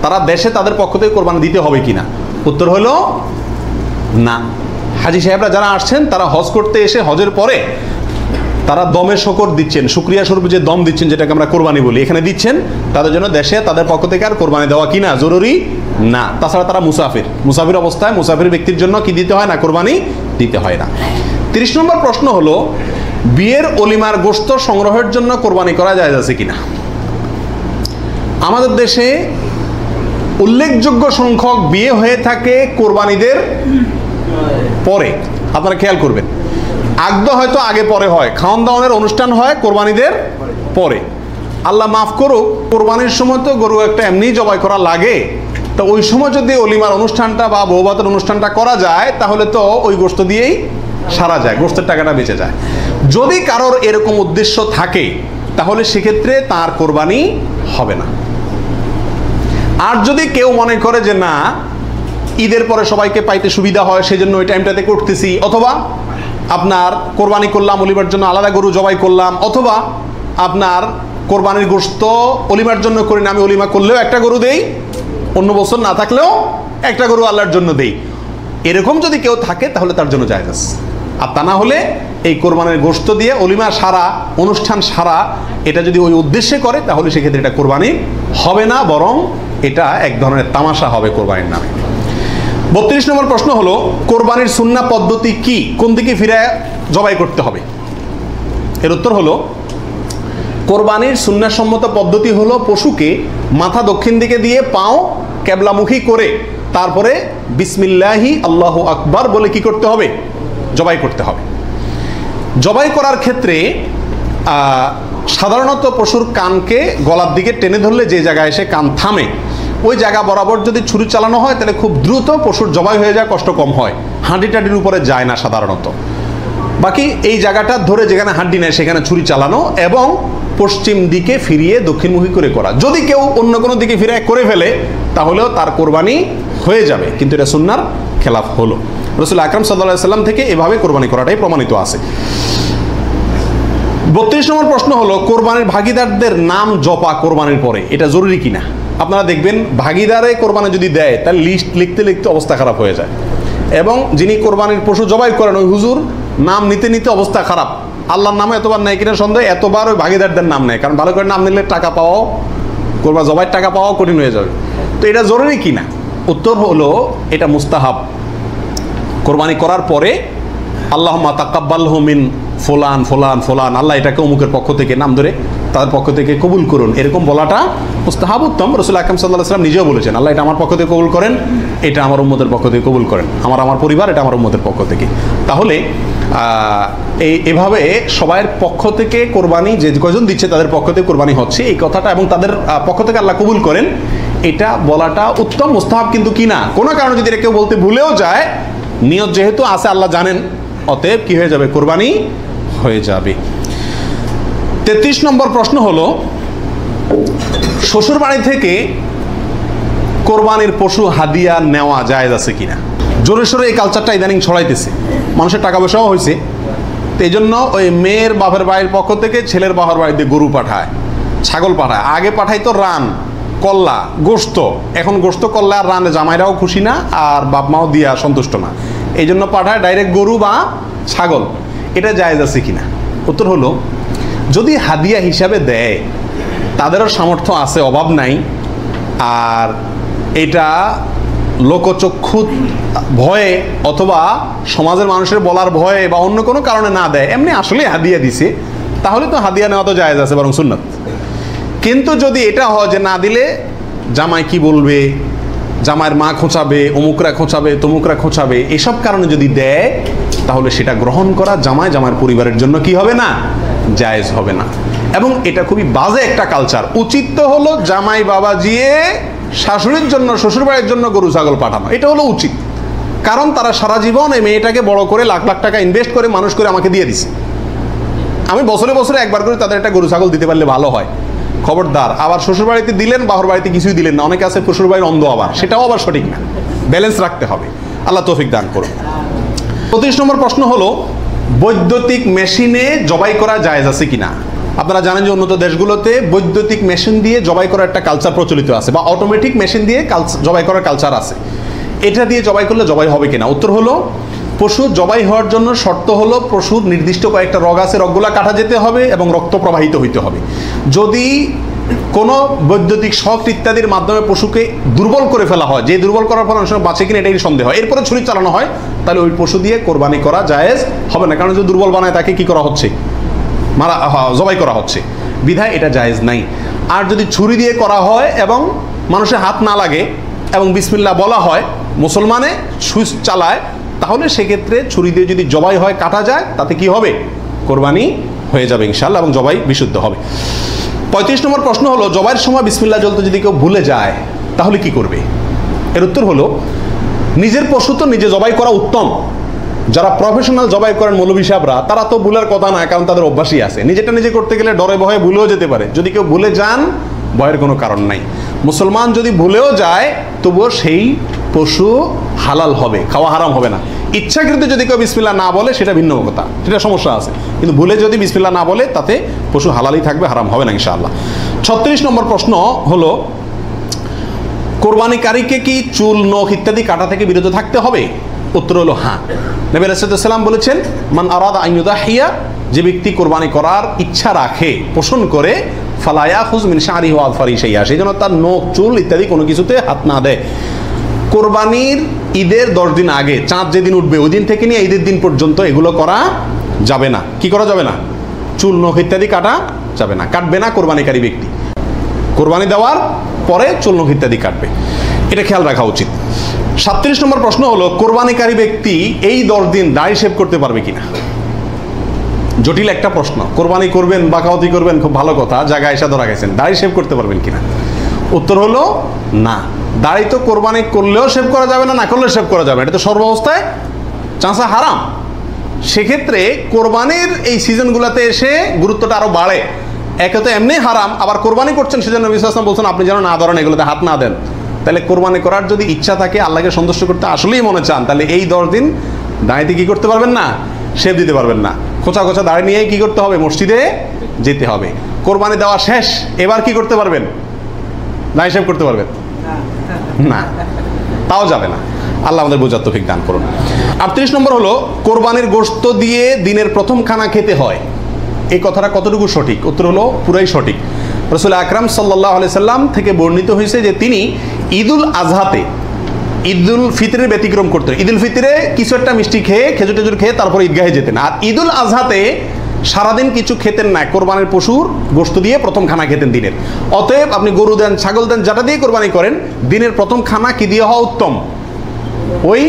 তারা দেশে তাদের পক্ষ থেকে কোরবানি দিতে হবে কিনা? উত্তর হলো না। হাজি সাহেবরা যারা আসছেন, তারা হজ করতে এসে হজের পরে তারা দমের শকর দিচ্ছেন, শুকরিয়া স্বরূপ যে দম দিচ্ছেন, যেটাকে আমরা কোরবানি বলি, এখানে দিচ্ছেন, তাদের জন্য দেশে তাদের পক্ষ থেকে আর কোরবানি দেওয়া কিনা জরুরি না। তাছাড়া তারা মুসাফির অবস্থায় মুসাফির ব্যক্তির জন্য কি দিতে হয় না? কোরবানি দিতে হয় না। 30 নম্বর প্রশ্ন হলো, বিয়ের অলিমার গোশত সংগ্রহের জন্য কোরবানি করা জায়েজ আছে কিনা? আমাদের দেশে উল্লেখযোগ্য সংখ্যক বিয়ে হয়ে থাকে কোরবানিদের পরে। আপনারা খেয়াল করবেন, আগদ হয়তো আগে পরে হয়, খাওয়ান দাওয়ানের অনুষ্ঠান হয় কোরবানিদের পরে। আল্লাহ মাফ করুক, কোরবানির সময় তো গরু একটা এমনি জবাই করা লাগে, তো ওই সময় যদি অলিমার অনুষ্ঠানটা বা বৌভাতের অনুষ্ঠানটা করা যায়, তাহলে তো ওই গোশত দিয়েই সারা যায়, গোশতের টাকাটা বেঁচে যায়। যদি কারোর এরকম উদ্দেশ্য থাকে, তাহলে সেক্ষেত্রে তার কোরবানি হবে না। আর যদি কেউ মনে করে যে না, ঈদের পরে সবাইকে পাইতে সুবিধা হয়, সেজন্য ওই টাইমটাতে করতেছি, অথবা আপনার কোরবানি করলাম, অলিমার জন্য আলাদা গরু জবাই করলাম, অথবা আপনার কোরবানির গোশত অলিমার জন্য করি না, আমি অলিমা করলেও একটা গরু দেই, অন্য বছর না থাকলেও একটা গরু আল্লাহর জন্য দেই, এরকম যদি কেউ থাকে, তাহলে তার জন্য জায়েজ আছে। আর তা না হলে এই কোরবানির গোশত দিয়ে অলিমা সারা, অনুষ্ঠান সারা, এটা যদি ওই উদ্দেশ্যে করে, তাহলে সেক্ষেত্রে এটা কোরবানি হবে না, বরং এটা এক ধরনের তামাশা হবে কোরবানির নামে। 32 নম্বর প্রশ্ন হলো, কোরবানির সুন্নাহ পদ্ধতি কি? কোন দিকে ফিরে জবাই করতে হবে? এর উত্তর হলো, কোরবানির সুন্নাহ সম্মত পদ্ধতি হলো, পশুকে মাথা দক্ষিণ দিকে দিয়ে পাও কেবলামুখী করে তারপরে বিসমিল্লাহি আল্লাহু আকবার বলে কি করতে হবে? জবাই করতে হবে। জবাই করার ক্ষেত্রে সাধারণত পশুর কানকে গলার দিকে টেনে ধরলে যে জায়গায় এসে কান থামে, ওই জায়গা বরাবর যদি ছুরি চালানো হয়, তাহলে খুব দ্রুত পশুর জবাই হয়ে যায়, কষ্ট কম হয়, হাঁডি টাডির উপরে যায় না সাধারণত। বাকি এই জায়গাটা ধরে যেখানে হাড্ডি নেয় সেখানে ছুরি চালানো এবং পশ্চিম দিকে ফিরিয়ে দক্ষিণমুখী করে করা। যদি কেউ অন্য কোনো দিকে ফিরে করে ফেলে, তাহলেও তার কোরবানি হয়ে যাবে, কিন্তু এটা সুন্নাহর খেলাফ হলো। রাসূল আকরাম সাল্লাল্লাহু আলাইহি সাল্লাম থেকে এভাবে কোরবানি করাটাই প্রমাণিত আছে। 32 নম্বর প্রশ্ন হলো, কোরবানির ভাগিদারদের নাম জপা কোরবানির পরে এটা জরুরি কিনা? আপনারা দেখবেন, ভাগিদারে কোরবানি যদি দেয়, তার লিস্ট লিখতে লিখতে অবস্থা খারাপ হয়ে যায়, এবং যিনি কোরবানির পশু জবাই করেন ওই হুজুর নাম নিতে নিতে অবস্থা খারাপ। আল্লাহর নামে এতবার নেয় কিনা সন্দেহ, এতবার ওই ভাগিদারদের নাম নেয়, কারণ ভালো করে নাম নিলে টাকা পাওয়াও, কোরবানি জবাইয়ের টাকা পাওয়াও কঠিন হয়ে যাবে। তো এটা জরুরি কিনা? উত্তর হলো, এটা মুস্তাহাব। কোরবানি করার পরে আল্লাহুম্মা তাকাব্বালহু মিন ফুলান ফুলান ফুলান, আল্লাহ এটাকে অমুকের পক্ষ থেকে নাম ধরে তাদের পক্ষ থেকে কবুল করুন, এরকম বলাটা মুস্তাহাব, উত্তম। রাসূল আকরাম সাল্লাল্লাহু আলাইহি ওয়াসাল্লাম নিজেও বলেছেন, আল্লাহ এটা আমার পক্ষ থেকে কবুল করেন, এটা আমার উম্মতের পক্ষ থেকে কবুল করেন, আমার পরিবার, এটা আমার উম্মতের পক্ষ থেকে। তাহলে এভাবে সবাইয়ের পক্ষ থেকে কোরবানি, যে কয়জন দিচ্ছে তাদের পক্ষ থেকে কোরবানি হচ্ছে, এই কথাটা, এবং তাদের পক্ষ থেকে আল্লাহ কবুল করেন, এটা বলাটা উত্তম, মুস্তাহাব কিন্তু কি না। কোনো কারণে যদি এটা কেউ বলতে ভুলেও যায়, নিয়ত যেহেতু আছে আল্লাহ জানেন, অতএব কি হয়ে যাবে? কোরবানি হয়ে যাবে। 33 নম্বর প্রশ্ন হলো, শ্বশুর বাড়ি থেকে কোরবানির পশু হাদিয়া নেওয়া জায়েজ আছে কিনা? জোরে সোরে এই কালচারটা ইদানিং ছড়াইতেছে, মানুষের টাকা পয়সাও হয়েছে, তো এই জন্য ওই মেয়ের বাপের বাড়ির পক্ষ থেকে ছেলের বাবার বাড়িতে গরু পাঠায়, ছাগল পাঠায়। আগে পাঠাইতো রান, কল্লা গোস্ত, এখন গোস্ত কল্লা আর রান্না জামাইরাও খুশি না আর বাপ মাও দিয়া সন্তুষ্ট না, এই জন্য পাঠায় ডাইরেক্ট গরু বা ছাগল। এটা জায়েজ আছে কিনা? উত্তর হলো, যদি হাদিয়া হিসাবে দেয়, তাদেরও সামর্থ্য আছে, অভাব নাই, আর এটা লোকচক্ষু ভয়ে অথবা সমাজের মানুষের বলার ভয়ে বা অন্য কোনো কারণে না দেয়, এমনি আসলে হাদিয়া দিছে, তাহলে তো হাদিয়া নেওয়া তো জায়েজ আছে, বরং সুন্নাত। কিন্তু যদি এটা হয় যে না দিলে জামাই কি বলবে, জামাইয়ের মা খোঁচাবে, অমুকরা খোঁচাবে, তমুকরা খোঁচাবে, এসব কারণে যদি দেয়, তাহলে সেটা গ্রহণ করা জামাইয়ের পরিবারের জন্য কি হবে না? জায়েজ হবে না। এবং এটা খুবই বাজে একটা কালচার। উচিত তো হলো জামাই বাবা জিয়ে শাশুড়ির জন্য, শ্বশুরবাড়ির জন্য গরু ছাগল পাঠানো, এটা হলো উচিত। কারণ তারা সারা জীবন এই মেয়েটাকে বড় করে লাখ লাখ টাকা ইনভেস্ট করে মানুষ করে আমাকে দিয়ে দিছে। আমি বছরে বছরে একবার করে তাদের একটা গরু ছাগল দিতে পারলে ভালো হয়। খবরদার আবার শ্বশুরবাড়িতে দিলেন, বাহর বাড়িতে কিছুই দিলেন না। অনেকে আছে শ্বশুরবাড়ির অন্ধ, আবার সেটাও আবার সঠিক না। ব্যালেন্স রাখতে হবে। আল্লাহ তৌফিক দান করুন। 25 নম্বর প্রশ্ন হলো, বৈদ্যুতিক মেশিনে জবাই করা জায়েজ আছে কিনা? আপনারা জানেন যে উন্নত দেশগুলোতে বৈদ্যুতিক মেশিন দিয়ে জবাই করার একটা কালচার প্রচলিত আছে, বা অটোমেটিক মেশিন দিয়ে জবাই করার কালচার আছে। এটা দিয়ে জবাই করলে জবাই হবে কিনা? উত্তর হলো, পশু জবাই হওয়ার জন্য শর্ত হলো পশুর নির্দিষ্ট কয়েকটা রগ আছে, রগগুলা কাটা যেতে হবে এবং রক্ত প্রবাহিত হইতে হবে। যদি কোনো বৈদ্যুতিক শক ইত্যাদির মাধ্যমে পশুকে দুর্বল করে ফেলা হয়, যে দুর্বল করার পর অনেক সময় বাঁচে কিনা এটাই সন্দেহ হয়, এরপরে ছুরি চালানো হয়, তাহলে ওই পশু দিয়ে কোরবানি করা জায়েজ হবে না। কারণ যদি দুর্বল বানায় তাকে কি করা হচ্ছে? জবাই করা হচ্ছে, বিধায় এটা জায়েজ নাই। আর যদি ছুরি দিয়ে করা হয় এবং মানুষের হাত না লাগে এবং বিসমিল্লাহ বলা হয়, মুসলমানে সুইচ চালায়, তাহলে সেক্ষেত্রে ছুরি দিয়ে যদি জবাই হয়, কাটা যায়, তাতে কি হবে? কোরবানি হয়ে যাবে ইনশাআল্লাহ, এবং জবাই বিশুদ্ধ হবে। 35 নম্বর প্রশ্ন হলো, জবাইয়ের সময় বিসমিল্লাহ বলতে যদি কেউ ভুলে যায়, তাহলে কি করবে? এর উত্তর হলো, নিজের পশু তো নিজে জবাই করা উত্তম। যারা প্রফেশনাল জবাই করেন মৌলভী সাহেবরা, তারা তো ভুলের কথা না, কারণ তাদের অভ্যাসই আছে। নিজেটা নিজে করতে গেলে ডরে ভয়ে ভুলেও যেতে পারে। যদি কেউ ভুলে যান, ভয়ের কোনো কারণ নাই। মুসলমান যদি ভুলেও যায়, তবুও সেই পশু হালাল হবে, খাওয়া হারাম হবে না। ইচ্ছাকৃত যদি কেউ বিসমিল্লাহ না বলে, সেটা ভিন্ন কথা, সেটা সমস্যা আছে। কিন্তু ভুলে যদি বিসমিল্লাহ না বলে, তাতে পশু হালালই থাকবে, হারাম হবে না ইনশাআল্লাহ। 36 নম্বর প্রশ্ন হলো, কোরবানিকারীকে কি চুল, নখ ইত্যাদি কাটা থেকে বিরত থাকতে হবে? উত্তর হলো হ্যাঁ। নবী আলাইহিস সালাম বলেছেন, মান আরাদা আন ইউদাহিয়া, যে ব্যক্তি কোরবানি করার ইচ্ছা রাখে, পোষণ করে, ফালা ইয়াখুয মিন শা'রিহি ওয়া আযফারিহি শাইআ, সেই জন্য তার নখ, চুল ইত্যাদি কোনো কিছুতে হাত না দেয়। কোরবানির ঈদের 10 দিন আগে, চাঁদ যেদিন উঠবে ওই দিন থেকে নিয়ে ঈদের দিন পর্যন্ত এগুলো করা যাবে না। কি করা যাবে না? চুল, নখ ইত্যাদি কাটা যাবে না, কাটবে না কোরবানিকারী ব্যক্তি। কোরবানি দেওয়ার পরে চুল, নখ ইত্যাদি কাটবে, এটা খেয়াল রাখা উচিত। 37 নম্বর প্রশ্ন হলো, কোরবানিকারী ব্যক্তি এই 10 দিন দাড়ি শেভ করতে পারবে কিনা? জটিল একটা প্রশ্ন। কোরবানি করবেন, বাকাওয়াতি করবেন, খুব ভালো কথা, জায়গায় এসে ধরা গেছেন, দাড়ি শেভ করতে পারবেন কিনা? উত্তর হলো না। দাড়ি তো কোরবানি করলেও শেভ করা যাবে না, না করলেও শেভ করা যাবে না, এটা তো সর্বাবস্থায় চাঁচা হারাম। সেক্ষেত্রে কোরবানির এই সিজনগুলোতে এসে গুরুত্বটা আরো বাড়ে। একে তো এমনি হারাম, আবার কোরবানি করছেন, সেজন্য নবী সাল্লাল্লাহু আলাইহি ওয়াসাল্লাম বলছেন আপনি যেন না ধরেন, এগুলোতে হাত না দেন। তাহলে কোরবানি করার যদি ইচ্ছা থাকে, আল্লাহকে সন্তুষ্ট করতে আসলেই মনে চান, তাহলে এই 10 দিন দাঁড়িয়ে কি করতে পারবেন না? শেভ দিতে পারবেন না। খোঁচা খোঁচা দাঁড়িয়ে নিয়েই কি করতে হবে? মসজিদে যেতে হবে। কোরবানি দেওয়া শেষ, এবার কি করতে পারবেন? দাঁড়িয়ে শেভ করতে পারবেন না, তাও যাবে না। আল্লাহ আমাদের বোঝার তৌফিক দান করুন। 38 নম্বর হলো, কোরবানির গোশত দিয়ে দিনের প্রথম খানা খেতে হয়, এই কথাটা কতটুকু সঠিক? উত্তর হলো পুরাই সঠিক। রাসূল আকরাম সাল্লাল্লাহু আলাইহি সাল্লাম থেকে বর্ণিত হয়েছে যে তিনি ঈদুল আজহাতে, ঈদুল ফিতরের ব্যতিক্রম করতেন। ঈদুল ফিতরে কিছু একটা মিষ্টি খেয়ে, খেজুর টেজুর খেয়ে তারপরে ঈদগাহে যেতেন। আর ঈদুল আজহাতে সারাদিন কিছু খেতেন না, কোরবানির পশুর গোশত দিয়ে প্রথম খানা খেতেন দিনের। অতএব আপনি গরু দেন, ছাগল দেন, যেটা দিয়ে কোরবানি করেন, দিনের প্রথম খানা কি দিয়ে হওয়া উত্তম? ওই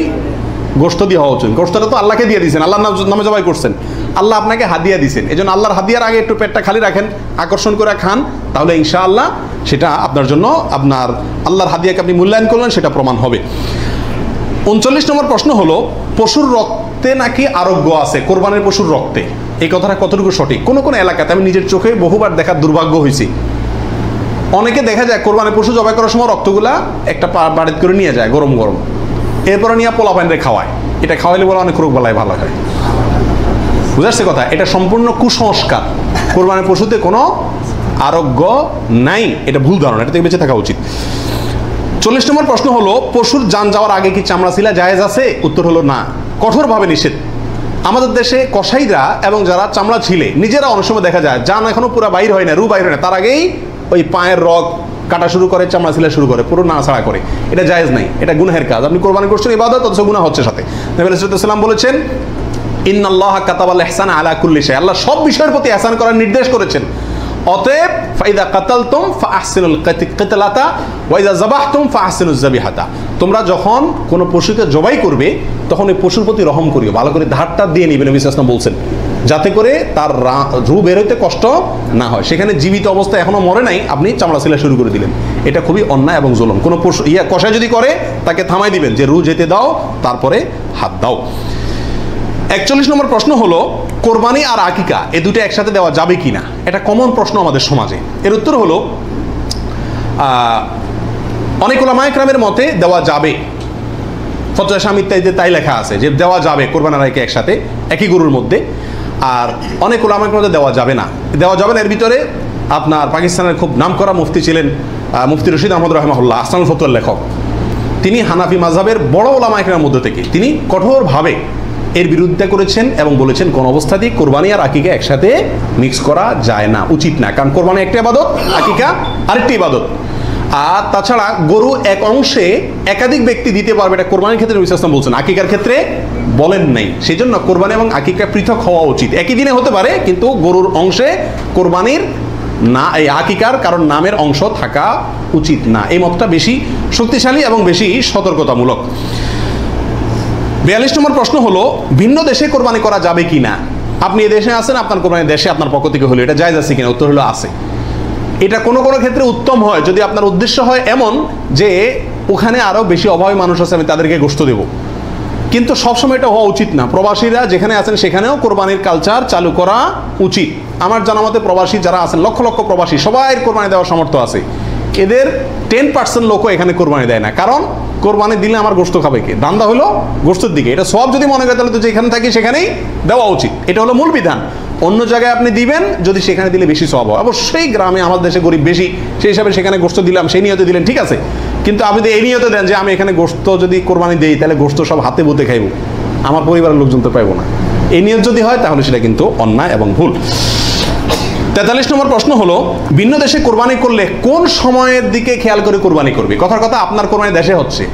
গোশত দিয়ে হওয়া উচিত। গোশতটা তো আল্লাহকে দিয়ে দিয়েছেন, আল্লাহর নামে জবাই করছেন, আল্লাহ আপনাকে হাদিয়া দিয়েছেন। এই জন্য আল্লাহর হাদিয়ার আগে একটু পেটটা খালি রাখেন, আকর্ষণ করে খান, তাহলে ইনশাআল্লাহ সেটা আপনার জন্য, আপনার আল্লাহর হাদিয়াকে আপনি মূল্যায়ন করলেন, সেটা প্রমাণ হবে। 39 নম্বর প্রশ্ন হলো, পশুর রক্তে নাকি আরোগ্য আছে, কোরবানির পশুর রক্তে, এই কথাটা কতটুকু সঠিক? কোন কোন এলাকাতে আমি নিজের চোখে বহুবার দেখার দুর্ভাগ্য হয়েছি, অনেকে দেখা যায় কোরবানির পশু জবাই করার সময় রক্তগুলা একটা বাড়িতে করে নিয়ে যায় গরম গরম, এরপরে নিয়ে পোলা পানিতে খাওয়ায়। এটা খাওয়াইলে বলে অনেক রোগ বালাই ভালো হয়। বুঝাচ্ছে কথা? এটা সম্পূর্ণ কুসংস্কার। কোরবানির পশুতে কোনো আরোগ্য নাই, এটা ভুল ধারণা, এটা থেকে বেঁচে থাকা উচিত। 40 নম্বর প্রশ্ন হলো, পশুর জান যাওয়ার আগে কি চামড়া ছিলা জায়েজ আছে? উত্তর হলো না, কঠোরভাবে নিষেধ। আমাদের দেশে কসাইরা এবং যারা চামড়া ছিলে নিজেরা অনেক সময় দেখা যায় জান এখনো পুরো বাইর হয় না, রু বাইর হয় না, তার আগেই ওই পায়ের রগ কাটা শুরু করে, চামড়া ছিলা শুরু করে, পুরো নাড়াছাড়া করে। এটা জায়েজ নাই, এটা গুনাহের কাজ। আপনি কোরবানি করছেন ইবাদত, অথচ গুনাহ হচ্ছে সাথে। নবী আলাইহিস সালাম বলেছেন, ইন্নাল্লাহা কাতাবাল ইহসানা আলা কুল্লি শাই, আল্লাহ সব বিষয়ের প্রতি ইহসান করার নির্দেশ করেছেন। অতএব ফাইদা কাতালতুম ফাহসিনুল কিতলাতা ওয়া ইযা যাবাহতুম ফাহসিনুজ যাবিহাতা, তোমরা যখন কোনো পশুকে জবাই করবে তখন ওই পশুর প্রতি রহম করিও, ভালো করে ধারটা দিয়ে নিবে। নবী সাল্লাল্লাহু আলাইহি ওয়াসাল্লাম বলছেন, যাতে করে তার রু বের হইতে কষ্ট না হয়। সেখানে জীবিত অবস্থায় এখনো মরে নাই, আপনি চামড়া ছিলা শুরু করে দিলেন, এটা খুবই অন্যায় এবং জুলুম। কোনো পশু কষাই যদি করে তাকে থামাই দিবেন যে রু যেতে দাও, তারপরে হাত দাও। 41 নম্বর প্রশ্ন হলো, কোরবানি আর আকিকা এই দুটো একসাথে দেওয়া যাবে কিনা? এটা কমন প্রশ্ন আমাদের সমাজে। এর উত্তর হলো, অনেক উলামায়ে কেরামের মতে দেওয়া যাবে, ফতোয়া শামী ইত্যাদিতে তাই লেখা আছে যে দেওয়া যাবে কোরবানি আর আকিকা একসাথে একই গরুর মধ্যে। আর অনেক উলামায়ে কেরামের মতে দেওয়া যাবে না। দেওয়া যাবে না এর ভিতরে আপনার পাকিস্তানের খুব নামকরা মুফতি ছিলেন মুফতি রশিদ আহমদ রাহিমাহুল্লাহ, আহসানুল ফতোয়ার লেখক। তিনি হানাফি মাযহাবের বড় উলামায়ে কেরামের মধ্যে থেকে তিনি কঠোরভাবে এর বিরুদ্ধে করেছেন এবং বলেছেন কোন অবস্থাতেই কোরবানি আর আকিকা একসাথে মিক্স করা যায় না, উচিত না। কারণ কোরবানি একটা ইবাদত, আকিকা আরেকটি ইবাদত। আর তাছাড়া গরু এক অংশে একাধিক ব্যক্তি দিতে পারবে, এটা কোরবানির ক্ষেত্রে নবী সাল্লাল্লাহু আলাইহি ওয়াসাল্লাম বলছেন, আকিকার ক্ষেত্রে বলেন নাই। সেই জন্য কোরবানি এবং আকিকা পৃথক হওয়া উচিত। একই দিনে হতে পারে, কিন্তু গরুর অংশে কোরবানির না, এই আকিকার কারণ নামের অংশ থাকা উচিত না। এই মতটা বেশি শক্তিশালী এবং বেশি সতর্কতামূলক। 42 নম্বর প্রশ্ন হলো, ভিন্ন দেশে কোরবানি করা যাবে কি না? আপনি এই দেশে আছেন, আপনার কোরবানি দেশে আপনার পক্ষ থেকে হলো, এটা জায়েজ আছে কিনা? উত্তর হলো আছে। এটা কোনো কোনো ক্ষেত্রে উত্তম হয় যদি আপনার উদ্দেশ্য হয় এমন যে ওখানে আরও বেশি অভাবী মানুষ আছে, আমি তাদেরকে গোশত দেব। কিন্তু সবসময় এটা হওয়া উচিত না। প্রবাসীরা যেখানে আছেন সেখানেও কোরবানির কালচার চালু করা উচিত। আমার জানা মতে প্রবাসী যারা আছেন, লক্ষ লক্ষ প্রবাসী, সবাই কোরবানি দেওয়ার সামর্থ্য আছে। এদের 10% লোকও এখানে কোরবানি দেয় না, কারণ কোরবানি দিলে আমার গোশত খাবে কে? দান্দা হলো গোশতের দিকে। এটা সব যদি মনে করে তাহলে তো যেখানে থাকি সেখানেই দেওয়া উচিত, এটা হলো মূল বিধান। অন্য জায়গায় আপনি দিবেন যদি সেখানে দিলে বেশি সওয়াব হয়। অবশ্যই গ্রামে আমাদের দেশে গরিব বেশি, সেই হিসাবে সেখানে গোশত দিলাম, সেই নিয়তে দিলেন, ঠিক আছে। কিন্তু আপনি এই নিয়তে দেন যে আমি এখানে গোশত যদি কোরবানি দেই তাহলে গোশত সব হাতে বুতে খাইব, আমার পরিবারের লোকজন তো পাইবো না, এই নিয়ত যদি হয় তাহলে সেটা কিন্তু অন্যায় এবং ভুল। 43 নম্বর প্রশ্ন হলো, ভিন্ন দেশে কোরবানি করলে কোন সময়ের দিকে খেয়াল করে কোরবানি করবে? কথার কথা, আপনার কোরবানি দেশে হচ্ছে,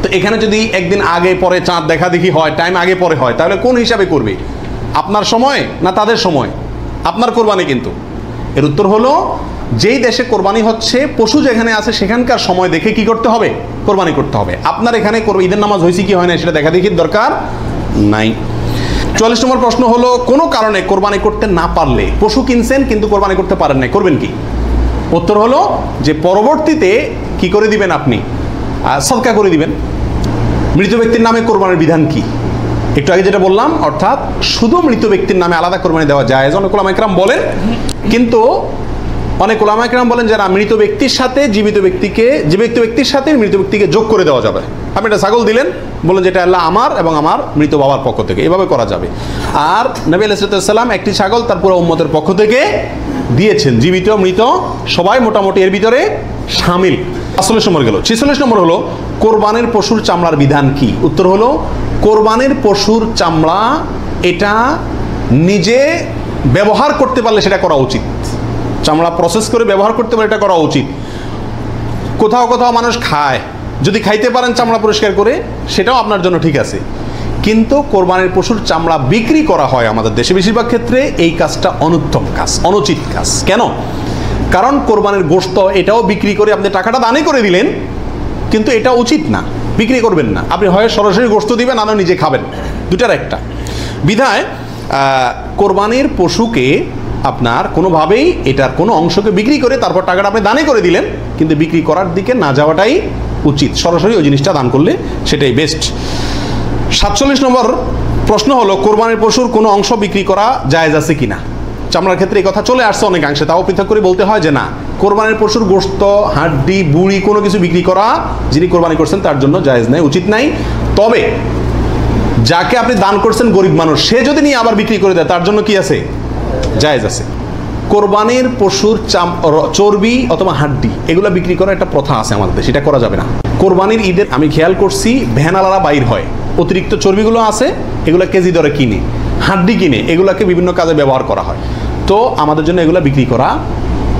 তো এখানে যদি একদিন আগে পরে চাঁদ দেখা দেখি হয়, টাইম আগে পরে হয়, তাহলে কোন হিসাবে করবে? আপনার সময় না তাদের সময়? আপনার কোরবানি কিন্তু। এর উত্তর হলো, যেই দেশে কোরবানি হচ্ছে, পশু যেখানে আছে সেখানকার সময় দেখে কি করতে হবে? কোরবানি করতে হবে। আপনার এখানে ঈদের নামাজ হয়েছে কি হয় না সেটা দেখা দেখির দরকার নাই। 44 নম্বর প্রশ্ন হলো, কোনো কারণে কোরবানি করতে না পারলে, পশু কিনছেন কিন্তু কোরবানি করতে পারেন না, করবেন কি? উত্তর হলো যে পরবর্তীতে কি করে দিবেন? আপনি সদকা করে দিবেন। মৃত ব্যক্তির নামে কোরবানির বিধান কি? একটু আগে যেটা বললাম, অর্থাৎ শুধু মৃত ব্যক্তির নামে আলাদা কোরবানি দেওয়া যায়, অনেক উলামায়ে কেরাম বলেন। কিন্তু অনেক উলামায়ে কেরাম বলেন যারা মৃত ব্যক্তির সাথে জীবিত ব্যক্তিকে, জীবিত ব্যক্তির সাথে মৃত ব্যক্তিকে যোগ করে দেওয়া যাবে। আপনি একটা ছাগল দিলেন, বললেন যেটা আল্লাহ আমার এবং আমার মৃত বাবার পক্ষ থেকে, এভাবে করা যাবে। আর নবী আলাইহিস সালাম একটি ছাগল তার পুরো উম্মতের পক্ষ থেকে দিয়েছেন, জীবিত মৃত সবাই মোটামুটি এর ভিতরে শামিল। 45 নম্বর গেল। 46 নম্বর হলো, কোরবানির পশুর চামড়ার বিধান কি? উত্তর হলো, কোরবানির পশুর চামড়া এটা নিজে ব্যবহার করতে পারলে সেটা করা উচিত। চামড়া প্রসেস করে ব্যবহার করতে পারলে এটা করা উচিত। কোথাও কোথাও মানুষ খায়, যদি খাইতে পারেন চামড়া পরিষ্কার করে সেটাও আপনার জন্য ঠিক আছে। কিন্তু কোরবানির পশুর চামড়া বিক্রি করা হয় আমাদের দেশে বেশিরভাগ ক্ষেত্রে, এই কাজটা অনুত্তম কাজ, অনুচিত কাজ। কেন? কারণ কোরবানির গোশত এটাও বিক্রি করে আপনি টাকাটা দানই করে দিলেন, কিন্তু এটা উচিত না, বিক্রি করবেন না। আপনি হয় সরাসরি গোশত দিবেন, না নিজে খাবেন, দুটার একটা। বিধায় কোরবানির পশুকে আপনার কোনোভাবেই এটার কোনো অংশকে বিক্রি করে তারপর টাকাটা আপনি দানে করে দিলেন, কিন্তু বিক্রি করার দিকে না যাওয়াটাই উচিত। সরাসরি ওই জিনিসটা দান করলে সেটাই বেস্ট। 47 নম্বর প্রশ্ন হলো, কোরবানির পশুর কোনো অংশ বিক্রি করা জায়েজ আছে কিনা? চামড়ার ক্ষেত্রে এই কথা চলে আসছে অনেকাংশে, তাও পৃথক করে বলতে হয় যে না, কোরবানির পশুর গোশত, হাড্ডি, বুড়ি কোনো কিছু বিক্রি করা যিনি কোরবানি করছেন তার জন্য জায়েজ নাই, উচিত নাই। তবে যাকে আপনি দান করছেন গরিব মানুষ, সে যদি নিয়ে আবার বিক্রি করে দেয় তার জন্য কি আছে? জায়েজ আছে। কোরবানির পশুর চর্বি অথবা হাড্ডি এগুলো বিক্রি করার একটা প্রথা আছে আমাদের দেশে, এটা করা যাবে না। কোরবানির ঈদের আমি খেয়াল করছি ভ্যানালারা বাইর হয়, অতিরিক্ত চর্বিগুলো আছে এগুলো কেজি দরে কিনে, হাড্ডি কিনে এগুলোকে বিভিন্ন কাজে ব্যবহার করা হয়। তো আমাদের জন্য এগুলো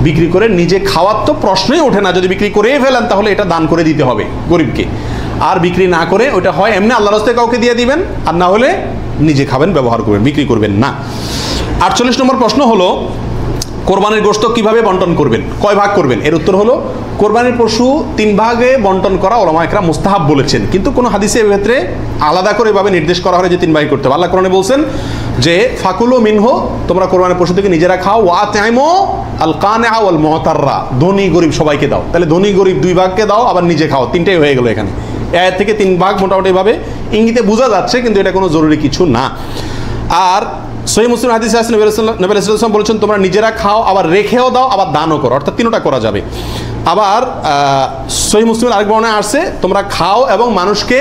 বিক্রি করে নিজে খাওয়ার তো প্রশ্নই ওঠে না। যদি বিক্রি করেই ফেলেন তাহলে এটা দান করে দিতে হবে গরিবকে, আর বিক্রি না করে ওইটা হয় এমনি আল্লাহর রাস্তায় কাউকে দিয়ে দিবেন, আর না হলে নিজে খাবেন, ব্যবহার করবেন, বিক্রি করবেন না। 48 নম্বর প্রশ্ন হলো কোরবানির গোশত কিভাবে বন্টন করবেন, কয় ভাগ করবেন? এর উত্তর হলো কোরবানির পশু 3 ভাগে বন্টন করা ওলামা ইকরাম মুস্তাহাব বলেছেন, কিন্তু কোনো হাদিসে এর ক্ষেত্রে আলাদা করে এভাবে নির্দেশ করা হয় যে 3 ভাগে করতে হবে। আল্লাহ কোরআনে বলছেন যে ফাকুলু মিনহু, তোমরা কোরবানির পশু থেকে নিজেরা খাও, ওয়া আতইমু আল কানিআ ওয়াল মুতাররা, ধনী গরিব সবাইকে দাও। তাহলে ধনী গরিব 2 ভাগকে দাও, আবার নিজে খাও, 3টাই হয়ে গেল এখানে। এর থেকে 3 ভাগ মোটামুটি এভাবে ইঙ্গিতে বোঝা যাচ্ছে, কিন্তু এটা কোনো জরুরি কিছু না। আর সহিহ মুসলিম হাদিসে আছে নবী সাল্লাল্লাহু আলাইহি ওয়াসাল্লাম বলেছেন তোমরা নিজেরা খাও, আবার রেখেও দাও, আবার দানও করো, অর্থাৎ 3টা করা যাবে। আবার সহিহ মুসলিমের আরেক বর্ণনায় আসছে তোমরা খাও এবং মানুষকে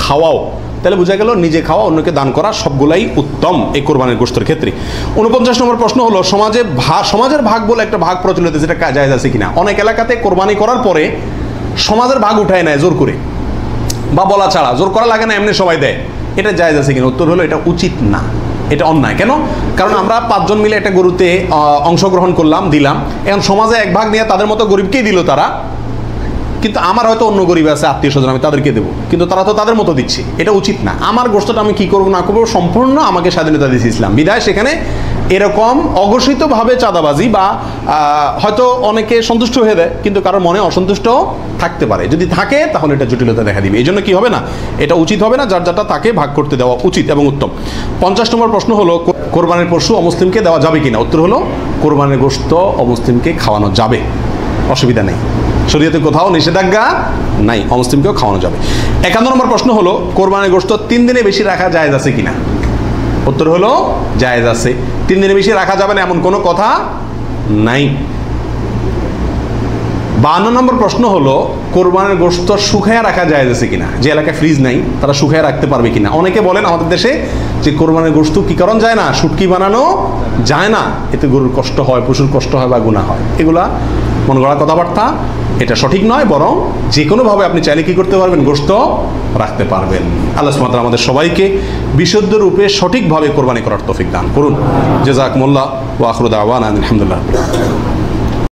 খাওয়াও। তাহলে বোঝা গেল নিজে খাওয়া অন্যকে দান করা সবগুলাই উত্তম এই কোরবানির গোশতের ক্ষেত্রে। 49 নম্বর প্রশ্ন হলো সমাজের ভাগ বলে একটা ভাগ প্রচলিত, যেটা জায়েজ আছে কিনা। অনেক এলাকাতে কোরবানি করার পরে সমাজের ভাগ উঠায় নেয় জোর করে, বা বলা ছাড়া, জোর করা লাগে না, এমনি সবাই দেয়। এটা জায়েজ আছে কিনা? উত্তর হলো এটা উচিত না, এটা অন্যায়। কেন? কারণ আমরা 5 জন মিলে একটা গরুতে অংশগ্রহণ করলাম, দিলাম, এখন সমাজে 1 ভাগ নিয়ে তাদের মতো গরিবকেই দিল তারা, কিন্তু আমার হয়তো অন্য গরিব আছে আত্মীয় স্বজন, আমি তাদেরকে দেবো, কিন্তু তারা তো তাদের মতো দিচ্ছে, এটা উচিত না। আমার গোশতটা আমি কি করবো না করবো সম্পূর্ণ আমাকে স্বাধীনতা দিয়েছে ইসলাম, বিধায় সেখানে এরকম অঘোষিতভাবে চাঁদাবাজি বা হয়তো অনেকে সন্তুষ্ট হয়ে দেয়, কিন্তু কারোর মনে অসন্তুষ্ট থাকতে পারে, যদি থাকে তাহলে এটা জটিলতা দেখা দিবে। এই জন্য কি হবে না, এটা উচিত হবে না, যার যারটা তাকে ভাগ করতে দেওয়া উচিত এবং উত্তম। 50 নম্বর প্রশ্ন হলো কোরবানির পশু অমুসলিমকে দেওয়া যাবে কিনা। উত্তর হলো কোরবানির গোশত অমুসলিমকে খাওয়ানো যাবে, অসুবিধা নেই, শরীয়তে কোথাও নিষেধাজ্ঞা নাই, অমুসলিমকেও খাওয়ানো যাবে। 51 নম্বর প্রশ্ন হলো কোরবানির গোশত 3 দিনে বেশি রাখা জায়েজ আছে কিনা। উত্তর হলো জায়েজ আছে, 3 দিনে বেশি রাখা যাবে না এমন কোনো কথা নাই। 52 নম্বর প্রশ্ন হলো কোরবানির গোশত শুকায় রাখা জায়েজ আছে কিনা। যে এলাকায় ফ্রিজ নাই তারা শুকায় রাখতে পারবে কিনা। অনেকে বলেন আমাদের দেশে যে কোরবানির গোশত কি কারণ যায় না, শুটকি বানানো যায় না, এতে গরুর কষ্ট হয়, পশুর কষ্ট হয় বা গুনাহ হয়, এগুলা মন গড়া কথাবার্তা, এটা সঠিক নয়। বরং যে কোনোভাবে আপনি চাইলে কি করতে পারবেন, গোশত রাখতে পারবেন। আল্লাহ সুবহানাহু ওয়া তাআলা আমাদের সবাইকে বিশুদ্ধ রূপে সঠিকভাবে কোরবানি করার তৌফিক দান করুন। জাযাকুমুল্লাহ ওয়া আখিরু দাওয়ানা আলহামদুলিল্লাহ।